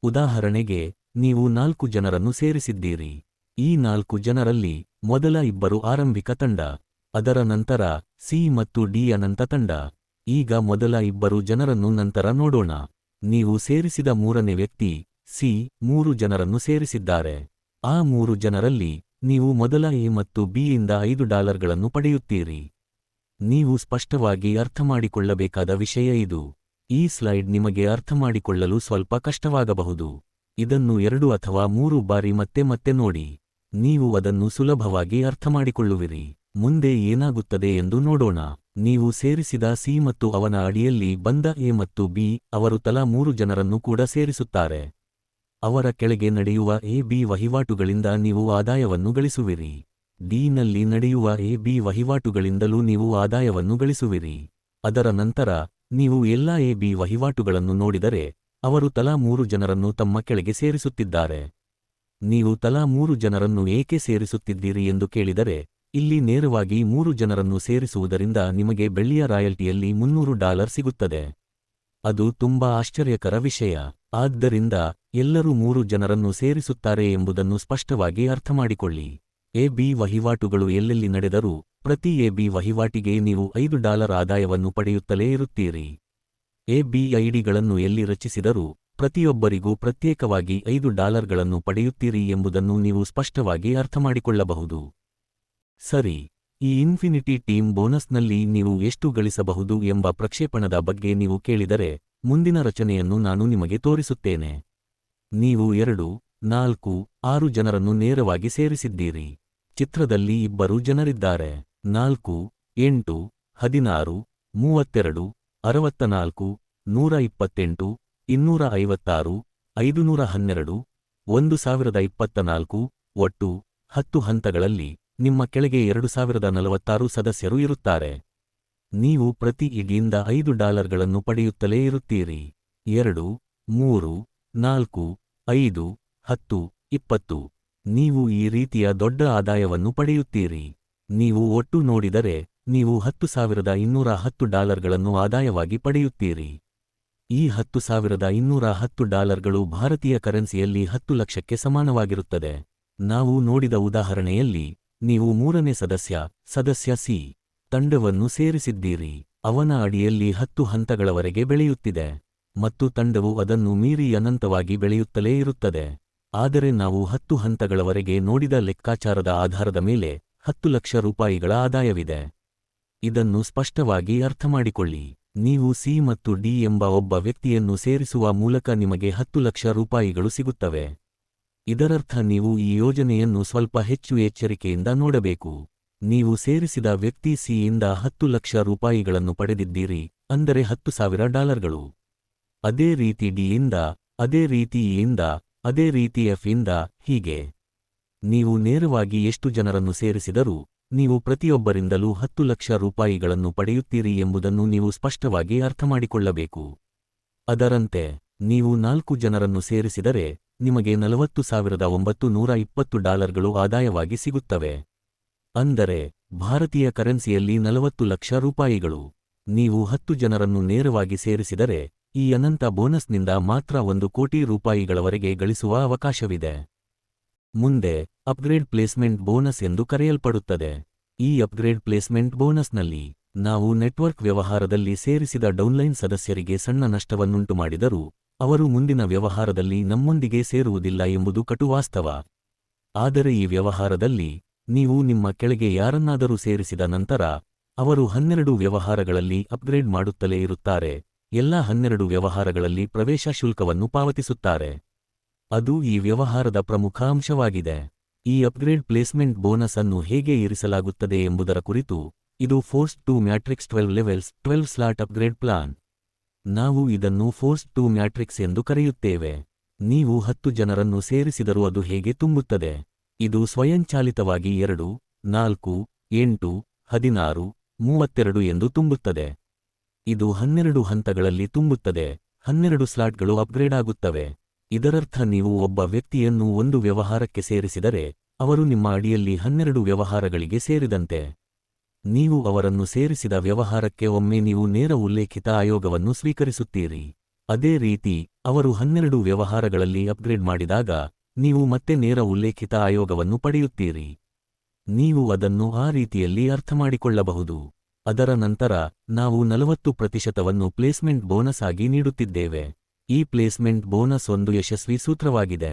ಉದಾಹರಣೆಗೆ, ನೀವು 4 ಜನರನ್ನು ಸೇರಿಸಿದ್ದೀರಿ. ಈ 4 ಜನರಲ್ಲಿ ಮೊದಲ ಇಬ್ಬರು ಆರಂಭಿಕ ತಂಡ, ಅದರ ನಂತರ ಸಿ ಮತ್ತು ಡಿ ಅನಂತ ತಂಡ. ಈಗ ಮೊದಲ ಇಬ್ಬರು ಜನರನ್ನು ನಂತರ ನೋಡೋಣ. ನೀವು ಸೇರಿಸಿದ 3ನೇ ವ್ಯಕ್ತಿ ಸಿ 3 ಜನರನ್ನು ಸೇರಿಸಿದ್ದಾರೆ. ಆ 3 ಜನರಲ್ಲಿ ನೀವು ಮೊದಲ ಎ ಮತ್ತು ಬಿಯಿಂದ $5ಗಳನ್ನು ಪಡೆಯುತ್ತೀರಿ. ನೀವು ಸ್ಪಷ್ಟವಾಗಿ ಅರ್ಥಮಾಡಿಕೊಳ್ಳಬೇಕಾದ ವಿಷಯ ಇದು. ಈ ಸ್ಲೈಡ್ ನಿಮಗೆ ಅರ್ಥಮಾಡಿಕೊಳ್ಳಲು ಸ್ವಲ್ಪ ಕಷ್ಟವಾಗಬಹುದು. ಇದನ್ನು 2 ಅಥವಾ 3 ಬಾರಿ ಮತ್ತೆ ನೋಡಿ. ನೀವು ಅದನ್ನು ಸುಲಭವಾಗಿ ಅರ್ಥಮಾಡಿಕೊಳ್ಳುವಿರಿ. ಮುಂದೆ ಏನಾಗುತ್ತದೆ ಎಂದು ನೋಡೋಣ. ನೀವು ಸೇರಿಸಿದ ಸಿ ಮತ್ತು ಅವನ ಅಡಿಯಲ್ಲಿ ಬಂದ ಎ ಮತ್ತು ಬಿ, ಅವರು ತಲಾ 3 ಜನರನ್ನು ಕೂಡ ಸೇರಿಸುತ್ತಾರೆ. ಅವರ ಕೆಳಗೆ ನಡೆಯುವ ಎ ಬಿ ವಹಿವಾಟುಗಳಿಂದ ನೀವು ಆದಾಯವನ್ನು ಗಳಿಸುವಿರಿ. ಡಿನಲ್ಲಿ ನಡೆಯುವ ಎ ಬಿ ವಹಿವಾಟುಗಳಿಂದಲೂ ನೀವು ಆದಾಯವನ್ನು ಗಳಿಸುವಿರಿ. ಅದರ ನಂತರ ನೀವು ಎಲ್ಲಾ ಎ ಬಿ ವಹಿವಾಟುಗಳನ್ನು ನೋಡಿದರೆ, ಅವರು ತಲಾ 3 ಜನರನ್ನು ತಮ್ಮ ಕೆಳಗೆ ಸೇರಿಸುತ್ತಿದ್ದಾರೆ. ನೀವು ತಲಾ 3 ಜನರನ್ನು ಏಕೆ ಸೇರಿಸುತ್ತಿದ್ದೀರಿ ಎಂದು ಕೇಳಿದರೆ, ಇಲ್ಲಿ ನೇರವಾಗಿ 3 ಜನರನ್ನು ಸೇರಿಸುವುದರಿಂದ ನಿಮಗೆ ಬೆಳ್ಳಿಯ ರಾಯಲ್ಟಿಯಲ್ಲಿ $300 ಸಿಗುತ್ತದೆ. ಅದು ತುಂಬಾ ಆಶ್ಚರ್ಯಕರ ವಿಷಯ. ಆದ್ದರಿಂದ ಎಲ್ಲರೂ 3 ಜನರನ್ನು ಸೇರಿಸುತ್ತಾರೆ ಎಂಬುದನ್ನು ಸ್ಪಷ್ಟವಾಗಿ ಅರ್ಥಮಾಡಿಕೊಳ್ಳಿ. ಎ ಬಿ ವಹಿವಾಟುಗಳು ಎಲ್ಲೆಲ್ಲಿ ನಡೆದರೂ, ಪ್ರತಿ ಎ ಬಿ ವಹಿವಾಟಿಗೆ ನೀವು $5 ಆದಾಯವನ್ನು ಪಡೆಯುತ್ತಲೇ ಇರುತ್ತೀರಿ. ಎ ಬಿ ಐಡಿಗಳನ್ನು ಎಲ್ಲಿ ರಚಿಸಿದರೂ, ಪ್ರತಿಯೊಬ್ಬರಿಗೂ ಪ್ರತ್ಯೇಕವಾಗಿ $5ಗಳನ್ನು ಪಡೆಯುತ್ತೀರಿ ಎಂಬುದನ್ನು ನೀವು ಸ್ಪಷ್ಟವಾಗಿ ಅರ್ಥಮಾಡಿಕೊಳ್ಳಬಹುದು. ಸರಿ, ಈ ಇನ್ಫಿನಿಟಿ ಟೀಮ್ ಬೋನಸ್ನಲ್ಲಿ ನೀವು ಎಷ್ಟು ಗಳಿಸಬಹುದು ಎಂಬ ಪ್ರಕ್ಷೇಪಣದ ಬಗ್ಗೆ ನೀವು ಕೇಳಿದರೆ, ಮುಂದಿನ ರಚನೆಯನ್ನು ನಾನು ನಿಮಗೆ ತೋರಿಸುತ್ತೇನೆ. ನೀವು 2, 4, 6 ಜನರನ್ನು ನೇರವಾಗಿ ಸೇರಿಸಿದ್ದೀರಿ. ಚಿತ್ರದಲ್ಲಿ ಇಬ್ಬರು ಜನರಿದ್ದಾರೆ. 4, 8, 16, 32, 64, 128, 256, 512, 1024, ಒಟ್ಟು 10 ಹಂತಗಳಲ್ಲಿ ನಿಮ್ಮ ಕೆಳಗೆ 2046 ಸದಸ್ಯರು ಇರುತ್ತಾರೆ. ನೀವು ಪ್ರತಿ ಇಡಿಯಿಂದ $5ಗಳನ್ನು ಪಡೆಯುತ್ತಲೇ ಇರುತ್ತೀರಿ. 2, 3, 4, 5, 10, 20 ನೀವು ಈ ರೀತಿಯ ದೊಡ್ಡ ಆದಾಯವನ್ನು ಪಡೆಯುತ್ತೀರಿ. ನೀವು ಒಟ್ಟು ನೋಡಿದರೆ, ನೀವು $10,210ಗಳನ್ನು ಆದಾಯವಾಗಿ ಪಡೆಯುತ್ತೀರಿ. ಈ $10,210ಗಳು ಭಾರತೀಯ ಕರೆನ್ಸಿಯಲ್ಲಿ 10 ಲಕ್ಷಕ್ಕೆ ಸಮಾನವಾಗಿರುತ್ತದೆ. ನಾವು ನೋಡಿದ ಉದಾಹರಣೆಯಲ್ಲಿ ನೀವು ಮೂರನೇ ಸದಸ್ಯ ಸಿ ತಂಡವನ್ನು ಸೇರಿಸಿದ್ದೀರಿ. ಅವನ ಅಡಿಯಲ್ಲಿ 10 ಹಂತಗಳವರೆಗೆ ಬೆಳೆಯುತ್ತಿದೆ ಮತ್ತು ತಂಡವು ಅದನ್ನು ಮೀರಿ ಅನಂತವಾಗಿ ಬೆಳೆಯುತ್ತಲೇ ಇರುತ್ತದೆ. ಆದರೆ ನಾವು 10 ಹಂತಗಳವರೆಗೆ ನೋಡಿದ ಲೆಕ್ಕಾಚಾರದ ಆಧಾರದ ಮೇಲೆ 10 ಲಕ್ಷ ರೂಪಾಯಿಗಳ ಆದಾಯವಿದೆ. ಇದನ್ನು ಸ್ಪಷ್ಟವಾಗಿ ಅರ್ಥಮಾಡಿಕೊಳ್ಳಿ. ನೀವು ಸಿ ಮತ್ತು ಡಿ ಎಂಬ ಒಬ್ಬ ವ್ಯಕ್ತಿಯನ್ನು ಸೇರಿಸುವ ಮೂಲಕ ನಿಮಗೆ 10 ಲಕ್ಷ ರೂಪಾಯಿಗಳು ಸಿಗುತ್ತವೆ. ಇದರರ್ಥ ನೀವು ಈ ಯೋಜನೆಯನ್ನು ಸ್ವಲ್ಪ ಹೆಚ್ಚು ಎಚ್ಚರಿಕೆಯಿಂದ ನೋಡಬೇಕು. ನೀವು ಸೇರಿಸಿದ ವ್ಯಕ್ತಿ ಸಿಯಿಂದ 10 ಲಕ್ಷ ರೂಪಾಯಿಗಳನ್ನು ಪಡೆದಿದ್ದೀರಿ, ಅಂದರೆ $10,000. ಅದೇ ರೀತಿ ಡಿಯಿಂದ, ಅದೇ ರೀತಿ ಇಯಿಂದ, ಅದೇ ರೀತಿ ಎಫ್ ಇಂದ, ಹೀಗೆ. ನೀವು ನೇರವಾಗಿ ಎಷ್ಟು ಜನರನ್ನು ಸೇರಿಸಿದರೂ ನೀವು ಪ್ರತಿಯೊಬ್ಬರಿಂದಲೂ 10 ಲಕ್ಷ ರೂಪಾಯಿಗಳನ್ನು ಪಡೆಯುತ್ತೀರಿ ಎಂಬುದನ್ನು ನೀವು ಸ್ಪಷ್ಟವಾಗಿ ಅರ್ಥಮಾಡಿಕೊಳ್ಳಬೇಕು. ಅದರಂತೆ ನೀವು 4 ಜನರನ್ನು ಸೇರಿಸಿದರೆ ನಿಮಗೆ $40,920 ಆದಾಯವಾಗಿ ಸಿಗುತ್ತವೆ. ಅಂದರೆ ಭಾರತೀಯ ಕರೆನ್ಸಿಯಲ್ಲಿ 40 ಲಕ್ಷ ರೂಪಾಯಿಗಳು. ನೀವು 10 ಜನರನ್ನು ನೇರವಾಗಿ ಸೇರಿಸಿದರೆ ಈ ಅನಂತ ಬೋನಸ್ನಿಂದ ಮಾತ್ರ 1 ಕೋಟಿ ರೂಪಾಯಿಗಳವರೆಗೆ ಗಳಿಸುವ ಅವಕಾಶವಿದೆ. ಮುಂದೆ ಅಪ್ಗ್ರೇಡ್ ಪ್ಲೇಸ್ಮೆಂಟ್ ಬೋನಸ್ ಎಂದು ಕರೆಯಲ್ಪಡುತ್ತದೆ. ಈ ಅಪ್ಗ್ರೇಡ್ ಪ್ಲೇಸ್ಮೆಂಟ್ ಬೋನಸ್ನಲ್ಲಿ ನಾವು ನೆಟ್ವರ್ಕ್ ವ್ಯವಹಾರದಲ್ಲಿ ಸೇರಿಸಿದ ಡೌನ್ಲೈನ್ ಸದಸ್ಯರಿಗೆ ಸಣ್ಣ ನಷ್ಟವನ್ನುಂಟು ಮಾಡಿದರೂ ಅವರು ಮುಂದಿನ ವ್ಯವಹಾರದಲ್ಲಿ ನಮ್ಮೊಂದಿಗೆ ಸೇರುವುದಿಲ್ಲ ಎಂಬುದು ಕಟು ವಾಸ್ತವ. ಆದರೆ ಈ ವ್ಯವಹಾರದಲ್ಲಿ ನೀವು ನಿಮ್ಮ ಕೆಳಗೆ ಯಾರನ್ನಾದರೂ ಸೇರಿಸಿದ ನಂತರ ಅವರು 12 ವ್ಯವಹಾರಗಳಲ್ಲಿ ಅಪ್ಗ್ರೇಡ್ ಮಾಡುತ್ತಲೇ ಇರುತ್ತಾರೆ. ಎಲ್ಲಾ 12 ವ್ಯವಹಾರಗಳಲ್ಲಿ ಪ್ರವೇಶ ಶುಲ್ಕವನ್ನು ಪಾವತಿಸುತ್ತಾರೆ. ಅದು ಈ ವ್ಯವಹಾರದ ಪ್ರಮುಖ ಅಂಶವಾಗಿದೆ. ಈ ಅಪ್ಗ್ರೇಡ್ ಪ್ಲೇಸ್ಮೆಂಟ್ ಬೋನಸ್ ಅನ್ನು ಹೇಗೆ ಇರಿಸಲಾಗುತ್ತದೆ ಎಂಬುದರ ಕುರಿತು ಇದು force to matrix 12 levels 12 slot upgrade plan. ನಾವು ಇದನ್ನು ಫೋರ್ಸ್ ಟು ಮ್ಯಾಟ್ರಿಕ್ಸ್ ಎಂದು ಕರೆಯುತ್ತೇವೆ. ನೀವು 10 ಜನರನ್ನು ಸೇರಿಸಿದರೂ ಅದು ಹೇಗೆ ತುಂಬುತ್ತದೆ? ಇದು ಸ್ವಯಂಚಾಲಿತವಾಗಿ 2, 4, 8, 16, 32 ಎಂದು ತುಂಬುತ್ತದೆ. ಇದು 12 ಹಂತಗಳಲ್ಲಿ ತುಂಬುತ್ತದೆ. 12 ಸ್ಲಾಟ್ಗಳು ಅಪ್ಗ್ರೇಡ್ ಆಗುತ್ತವೆ. ಇದರರ್ಥ ನೀವು ಒಬ್ಬ ವ್ಯಕ್ತಿಯನ್ನು ಒಂದು ವ್ಯವಹಾರಕ್ಕೆ ಸೇರಿಸಿದರೆ ಅವರು ನಿಮ್ಮ ಅಡಿಯಲ್ಲಿ 12 ವ್ಯವಹಾರಗಳಿಗೆ ಸೇರಿದಂತೆ. ನೀವು ಅವರನ್ನು ಸೇರಿಸಿದ ವ್ಯವಹಾರಕ್ಕೆ ಒಮ್ಮೆ ನೀವು ನೇರ ಉಲ್ಲೇಖಿತ ಆಯೋಗವನ್ನು ಸ್ವೀಕರಿಸುತ್ತೀರಿ. ಅದೇ ರೀತಿ ಅವರು 12 ವ್ಯವಹಾರಗಳಲ್ಲಿ ಅಪ್ಗ್ರೇಡ್ ಮಾಡಿದಾಗ ನೀವು ಮತ್ತೆ ನೇರ ಉಲ್ಲೇಖಿತ ಆಯೋಗವನ್ನು ಪಡೆಯುತ್ತೀರಿ. ನೀವು ಅದನ್ನು ಆ ರೀತಿಯಲ್ಲಿ ಅರ್ಥಮಾಡಿಕೊಳ್ಳಬಹುದು. ಅದರ ನಂತರ ನಾವು 40% ಪ್ಲೇಸ್ಮೆಂಟ್ ಬೋನಸ್ ಆಗಿ ನೀಡುತ್ತಿದ್ದೇವೆ. ಈ ಪ್ಲೇಸ್ಮೆಂಟ್ ಬೋನಸ್ ಒಂದು ಯಶಸ್ವಿ ಸೂತ್ರವಾಗಿದೆ.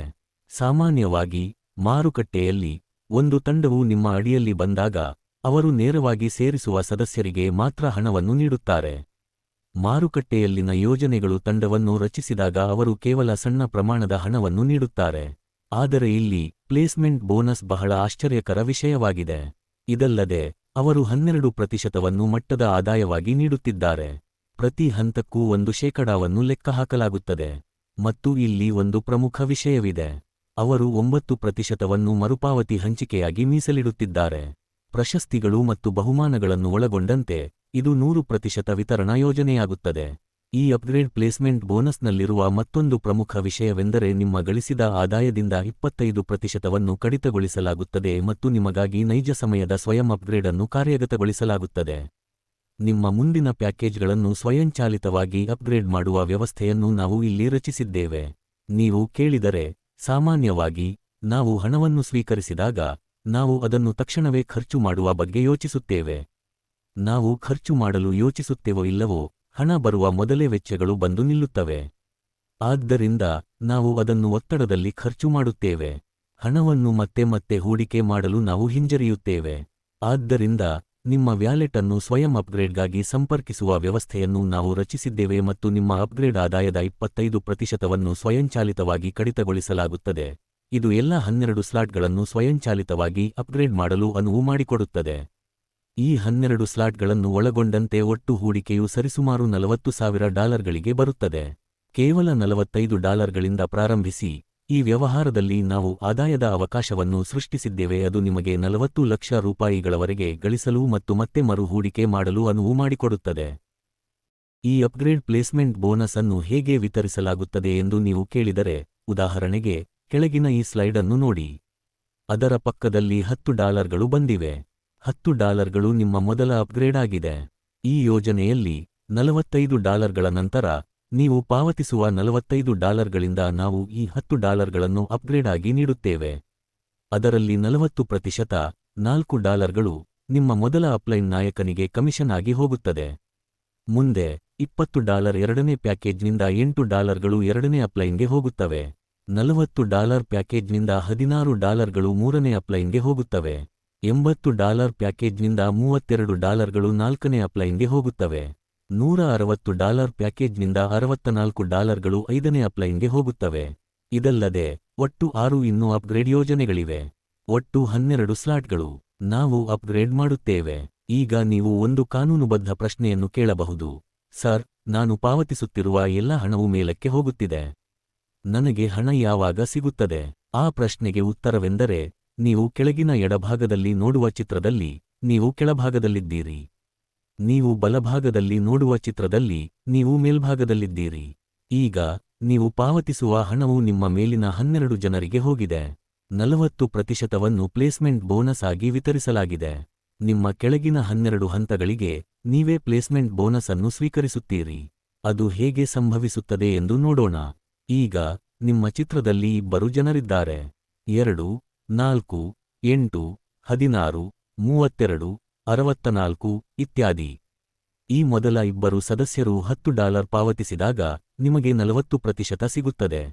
ಸಾಮಾನ್ಯವಾಗಿ ಮಾರುಕಟ್ಟೆಯಲ್ಲಿ ಒಂದು ತಂಡವು ನಿಮ್ಮ ಅಡಿಯಲ್ಲಿ ಬಂದಾಗ ಅವರು ನೇರವಾಗಿ ಸೇರಿಸುವ ಸದಸ್ಯರಿಗೆ ಮಾತ್ರ ಹಣವನ್ನು ನೀಡುತ್ತಾರೆ. ಮಾರುಕಟ್ಟೆಯಲ್ಲಿನ ಯೋಜನೆಗಳು ತಂಡವನ್ನು ರಚಿಸಿದಾಗ ಅವರು ಕೇವಲ ಸಣ್ಣ ಪ್ರಮಾಣದ ಹಣವನ್ನು ನೀಡುತ್ತಾರೆ. ಆದರೆ ಇಲ್ಲಿ ಪ್ಲೇಸ್ಮೆಂಟ್ ಬೋನಸ್ ಬಹಳ ಆಶ್ಚರ್ಯಕರ ವಿಷಯವಾಗಿದೆ. ಇದಲ್ಲದೆ ಅವರು 12% ಮಟ್ಟದ ಆದಾಯವಾಗಿ ನೀಡುತ್ತಿದ್ದಾರೆ. ಪ್ರತಿ ಹಂತಕ್ಕೂ 1% ಲೆಕ್ಕಹಾಕಲಾಗುತ್ತದೆ. ಮತ್ತು ಇಲ್ಲಿ ಒಂದು ಪ್ರಮುಖ ವಿಷಯವಿದೆ. ಅವರು 9% ಮರುಪಾವತಿ ಹಂಚಿಕೆಯಾಗಿ ಮೀಸಲಿಡುತ್ತಿದ್ದಾರೆ. ಪ್ರಶಸ್ತಿಗಳು ಮತ್ತು ಬಹುಮಾನಗಳನ್ನು ಒಳಗೊಂಡಂತೆ ಇದು 100% ವಿತರಣಾ ಯೋಜನೆಯಾಗುತ್ತದೆ. ಈ ಅಪ್ಗ್ರೇಡ್ ಪ್ಲೇಸ್ಮೆಂಟ್ ಬೋನಸ್ನಲ್ಲಿರುವ ಮತ್ತೊಂದು ಪ್ರಮುಖ ವಿಷಯವೆಂದರೆ ನಿಮ್ಮ ಗಳಿಸಿದ ಆದಾಯದಿಂದ 25% ಕಡಿತಗೊಳಿಸಲಾಗುತ್ತದೆ ಮತ್ತು ನಿಮಗಾಗಿ ನೈಜ ಸಮಯದ ಸ್ವಯಂ ಅಪ್ಗ್ರೇಡ್ ಅನ್ನು ಕಾರ್ಯಗತಗೊಳಿಸಲಾಗುತ್ತದೆ. ನಿಮ್ಮ ಮುಂದಿನ ಪ್ಯಾಕೇಜ್ಗಳನ್ನು ಸ್ವಯಂಚಾಲಿತವಾಗಿ ಅಪ್ಗ್ರೇಡ್ ಮಾಡುವ ವ್ಯವಸ್ಥೆಯನ್ನು ನಾವು ಇಲ್ಲಿ ರಚಿಸಿದ್ದೇವೆ. ನೀವು ಕೇಳಿದರೆ, ಸಾಮಾನ್ಯವಾಗಿ ನಾವು ಹಣವನ್ನು ಸ್ವೀಕರಿಸಿದಾಗ ನಾವು ಅದನ್ನು ತಕ್ಷಣವೇ ಖರ್ಚು ಮಾಡುವ ಬಗ್ಗೆ ಯೋಚಿಸುತ್ತೇವೆ. ನಾವು ಖರ್ಚು ಮಾಡಲು ಯೋಚಿಸುತ್ತೇವೋ ಇಲ್ಲವೋ ಹಣ ಬರುವ ಮೊದಲೇ ವೆಚ್ಚಗಳು ಬಂದು ನಿಲ್ಲುತ್ತವೆ. ಆದ್ದರಿಂದ ನಾವು ಅದನ್ನು ಒತ್ತಡದಲ್ಲಿ ಖರ್ಚು ಮಾಡುತ್ತೇವೆ. ಹಣವನ್ನು ಮತ್ತೆ ಮತ್ತೆ ಹೂಡಿಕೆ ಮಾಡಲು ನಾವು ಹಿಂಜರಿಯುತ್ತೇವೆ. ಆದ್ದರಿಂದ ನಿಮ್ಮ ವ್ಯಾಲೆಟ್ ಅನ್ನು ಸ್ವಯಂ ಅಪ್ಗ್ರೇಡ್ಗಾಗಿ ಸಂಪರ್ಕಿಸುವ ವ್ಯವಸ್ಥೆಯನ್ನು ನಾವು ರಚಿಸಿದ್ದೇವೆ ಮತ್ತು ನಿಮ್ಮ ಅಪ್ಗ್ರೇಡ್ ಆದಾಯದ 25% ಸ್ವಯಂಚಾಲಿತವಾಗಿ ಕಡಿತಗೊಳಿಸಲಾಗುತ್ತದೆ. ಇದು ಎಲ್ಲ 12 ಸ್ಲಾಟ್ಗಳನ್ನು ಸ್ವಯಂಚಾಲಿತವಾಗಿ ಅಪ್ಗ್ರೇಡ್ ಮಾಡಲು ಅನುವು ಮಾಡಿಕೊಡುತ್ತದೆ. ಈ 12 ಸ್ಲಾಟ್ಗಳನ್ನು ಒಳಗೊಂಡಂತೆ ಒಟ್ಟು ಹೂಡಿಕೆಯು ಸರಿಸುಮಾರು $40,000ಗಳಿಗೆ ಬರುತ್ತದೆ. ಕೇವಲ $45ಗಳಿಂದ ಪ್ರಾರಂಭಿಸಿ ಈ ವ್ಯವಹಾರದಲ್ಲಿ ನಾವು ಆದಾಯದ ಅವಕಾಶವನ್ನು ಸೃಷ್ಟಿಸಿದ್ದೇವೆ. ಅದು ನಿಮಗೆ 40 ಲಕ್ಷ ರೂಪಾಯಿಗಳವರೆಗೆ ಗಳಿಸಲು ಮತ್ತು ಮತ್ತೆ ಮರು ಹೂಡಿಕೆ ಮಾಡಲು ಅನುವು ಮಾಡಿಕೊಡುತ್ತದೆ. ಈ ಅಪ್ಗ್ರೇಡ್ ಪ್ಲೇಸ್ಮೆಂಟ್ ಬೋನಸ್ ಅನ್ನು ಹೇಗೆ ವಿತರಿಸಲಾಗುತ್ತದೆ ಎಂದು ನೀವು ಕೇಳಿದರೆ, ಉದಾಹರಣೆಗೆ ಕೆಳಗಿನ ಈ ಸ್ಲೈಡ್ ಅನ್ನು ನೋಡಿ. ಅದರ ಪಕ್ಕದಲ್ಲಿ $10 ಬಂದಿವೆ. $10 ನಿಮ್ಮ ಮೊದಲ ಅಪ್ಗ್ರೇಡ್ ಆಗಿದೆ. ಈ ಯೋಜನೆಯಲ್ಲಿ $45 ನಂತರ ನೀವು ಪಾವತಿಸುವ $45ಗಳಿಂದ ನಾವು ಈ $10 ಅಪ್ಗ್ರೇಡ್ ಆಗಿ ನೀಡುತ್ತೇವೆ. ಅದರಲ್ಲಿ 40%, $4 ನಿಮ್ಮ ಮೊದಲ ಅಪ್ಲೈನ್ ನಾಯಕನಿಗೆ ಕಮಿಷನ್ ಆಗಿ ಹೋಗುತ್ತದೆ. ಮುಂದೆ $20 ಎರಡನೇ ಪ್ಯಾಕೇಜ್ನಿಂದ $8 ಎರಡನೇ ಅಪ್ಲೈನ್ಗೆ ಹೋಗುತ್ತವೆ. $40 ಪ್ಯಾಕೇಜ್ನಿಂದ $16 ಮೂರನೇ ಅಪ್ಲೈನ್ಗೆ ಹೋಗುತ್ತವೆ. $80 ಪ್ಯಾಕೇಜ್ನಿಂದ $32 ನಾಲ್ಕನೇ ಅಪ್ಲೈನ್ಗೆ ಹೋಗುತ್ತವೆ. $160 ಪ್ಯಾಕೇಜ್ನಿಂದ $64 ಐದನೇ ಅಪ್ಲೈನ್ಗೆ ಹೋಗುತ್ತವೆ. ಇದಲ್ಲದೆ ಒಟ್ಟು 6 ಇನ್ನೂ ಅಪ್ಗ್ರೇಡ್ ಯೋಜನೆಗಳಿವೆ. ಒಟ್ಟು 12 ಸ್ಲಾಟ್ಗಳು. ನಾವು ಅಪ್ಗ್ರೇಡ್ ಮಾಡುತ್ತೇವೆ. ಈಗ ನೀವು ಒಂದು ಕಾನೂನುಬದ್ಧ ಪ್ರಶ್ನೆಯನ್ನು ಕೇಳಬಹುದು. ಸರ್, ನಾನು ಪಾವತಿಸುತ್ತಿರುವ ಎಲ್ಲ ಹಣವು ಮೇಲಕ್ಕೆ ಹೋಗುತ್ತಿದೆ. ನನಗೆ ಹಣ ಯಾವಾಗ ಸಿಗುತ್ತದೆ? ಆ ಪ್ರಶ್ನೆಗೆ ಉತ್ತರವೆಂದರೆ, ನೀವು ಕೆಳಗಿನ ಎಡಭಾಗದಲ್ಲಿ ನೋಡುವ ಚಿತ್ರದಲ್ಲಿ ನೀವು ಕೆಳಭಾಗದಲ್ಲಿದ್ದೀರಿ. ನೀವು ಬಲಭಾಗದಲ್ಲಿ ನೋಡುವ ಚಿತ್ರದಲ್ಲಿ ನೀವು ಮೇಲ್ಭಾಗದಲ್ಲಿದ್ದೀರಿ. ಈಗ ನೀವು ಪಾವತಿಸುವ ಹಣವು ನಿಮ್ಮ ಮೇಲಿನ 12 ಜನರಿಗೆ ಹೋಗಿದೆ. 40%ವನ್ನು ಪ್ಲೇಸ್ಮೆಂಟ್ ಬೋನಸ್ ಆಗಿ ವಿತರಿಸಲಾಗಿದೆ. ನಿಮ್ಮ ಕೆಳಗಿನ 12 ಹಂತಗಳಿಗೆ ನೀವೇ ಪ್ಲೇಸ್ಮೆಂಟ್ ಬೋನಸ್ ಅನ್ನು ಸ್ವೀಕರಿಸುತ್ತೀರಿ. ಅದು ಹೇಗೆ ಸಂಭವಿಸುತ್ತದೆ ಎಂದು ನೋಡೋಣ. ಈಗ ನಿಮ್ಮ ಚಿತ್ರದಲ್ಲಿ ಇಬ್ಬರು ಜನರಿದ್ದಾರೆ. 2, 4, 8, 16, 32, 64 ಇತ್ಯಾದಿ. ಈ ಮೊದಲ ಇಬ್ಬರು ಸದಸ್ಯರು $10 ಪಾವತಿಸಿದಾಗ ನಿಮಗೆ 40% ಸಿಗುತ್ತದೆ.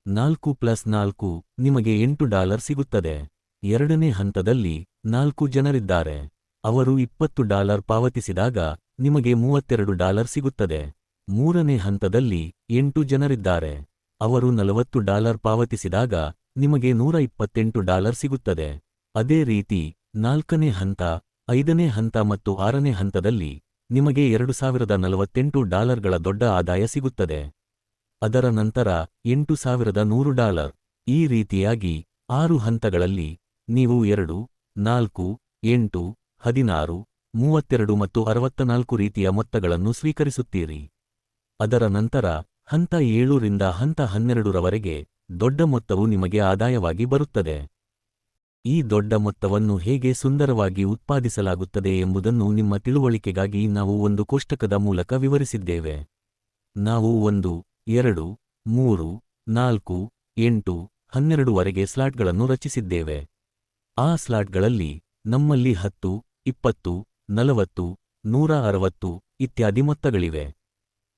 4 + 4 ನಿಮಗೆ $8 ಸಿಗುತ್ತದೆ. ಎರಡನೇ ಹಂತದಲ್ಲಿ 4 ಜನರಿದ್ದಾರೆ. ಅವರು $20 ಪಾವತಿಸಿದಾಗ ನಿಮಗೆ $32 ಸಿಗುತ್ತದೆ. ಮೂರನೇ ಹಂತದಲ್ಲಿ 8 ಜನರಿದ್ದಾರೆ. ಅವರು $40 ಪಾವತಿಸಿದಾಗ ನಿಮಗೆ $128 ಸಿಗುತ್ತದೆ. ಅದೇ ರೀತಿ 4ನೇ ಹಂತ, 5ನೇ ಹಂತ ಮತ್ತು 6ನೇ ಹಂತದಲ್ಲಿ ನಿಮಗೆ $2048 ದೊಡ್ಡ ಆದಾಯ ಸಿಗುತ್ತದೆ. ಅದರ ನಂತರ $8100. ಈ ರೀತಿಯಾಗಿ 6 ಹಂತಗಳಲ್ಲಿ ನೀವು 2, 4, 8, 16, 32 ಮತ್ತು 64 ರೀತಿಯ ಮೊತ್ತಗಳನ್ನು ಸ್ವೀಕರಿಸುತ್ತೀರಿ. ಅದರ ನಂತರ ಹಂತ 7 ರಿಂದ ಹಂತ 12 ರವರೆಗೆ ದೊಡ್ಡ ಮೊತ್ತವು ನಿಮಗೆ ಆದಾಯವಾಗಿ ಬರುತ್ತದೆ. ಈ ದೊಡ್ಡ ಮೊತ್ತವನ್ನು ಹೇಗೆ ಸುಂದರವಾಗಿ ಉತ್ಪಾದಿಸಲಾಗುತ್ತದೆ ಎಂಬುದನ್ನು ನಿಮ್ಮ ತಿಳುವಳಿಕೆಗಾಗಿ ನಾವು ಒಂದು ಕೋಷ್ಟಕದ ಮೂಲಕ ವಿವರಿಸಿದ್ದೇವೆ. ನಾವು 1, 2, 3, 4, 8, 12 ವರೆಗೆ ಸ್ಲಾಟ್ಗಳನ್ನು ರಚಿಸಿದ್ದೇವೆ. ಆ ಸ್ಲಾಟ್ಗಳಲ್ಲಿ ನಮ್ಮಲ್ಲಿ 10, 20, 40, 160 ಇತ್ಯಾದಿ ಮೊತ್ತಗಳಿವೆ.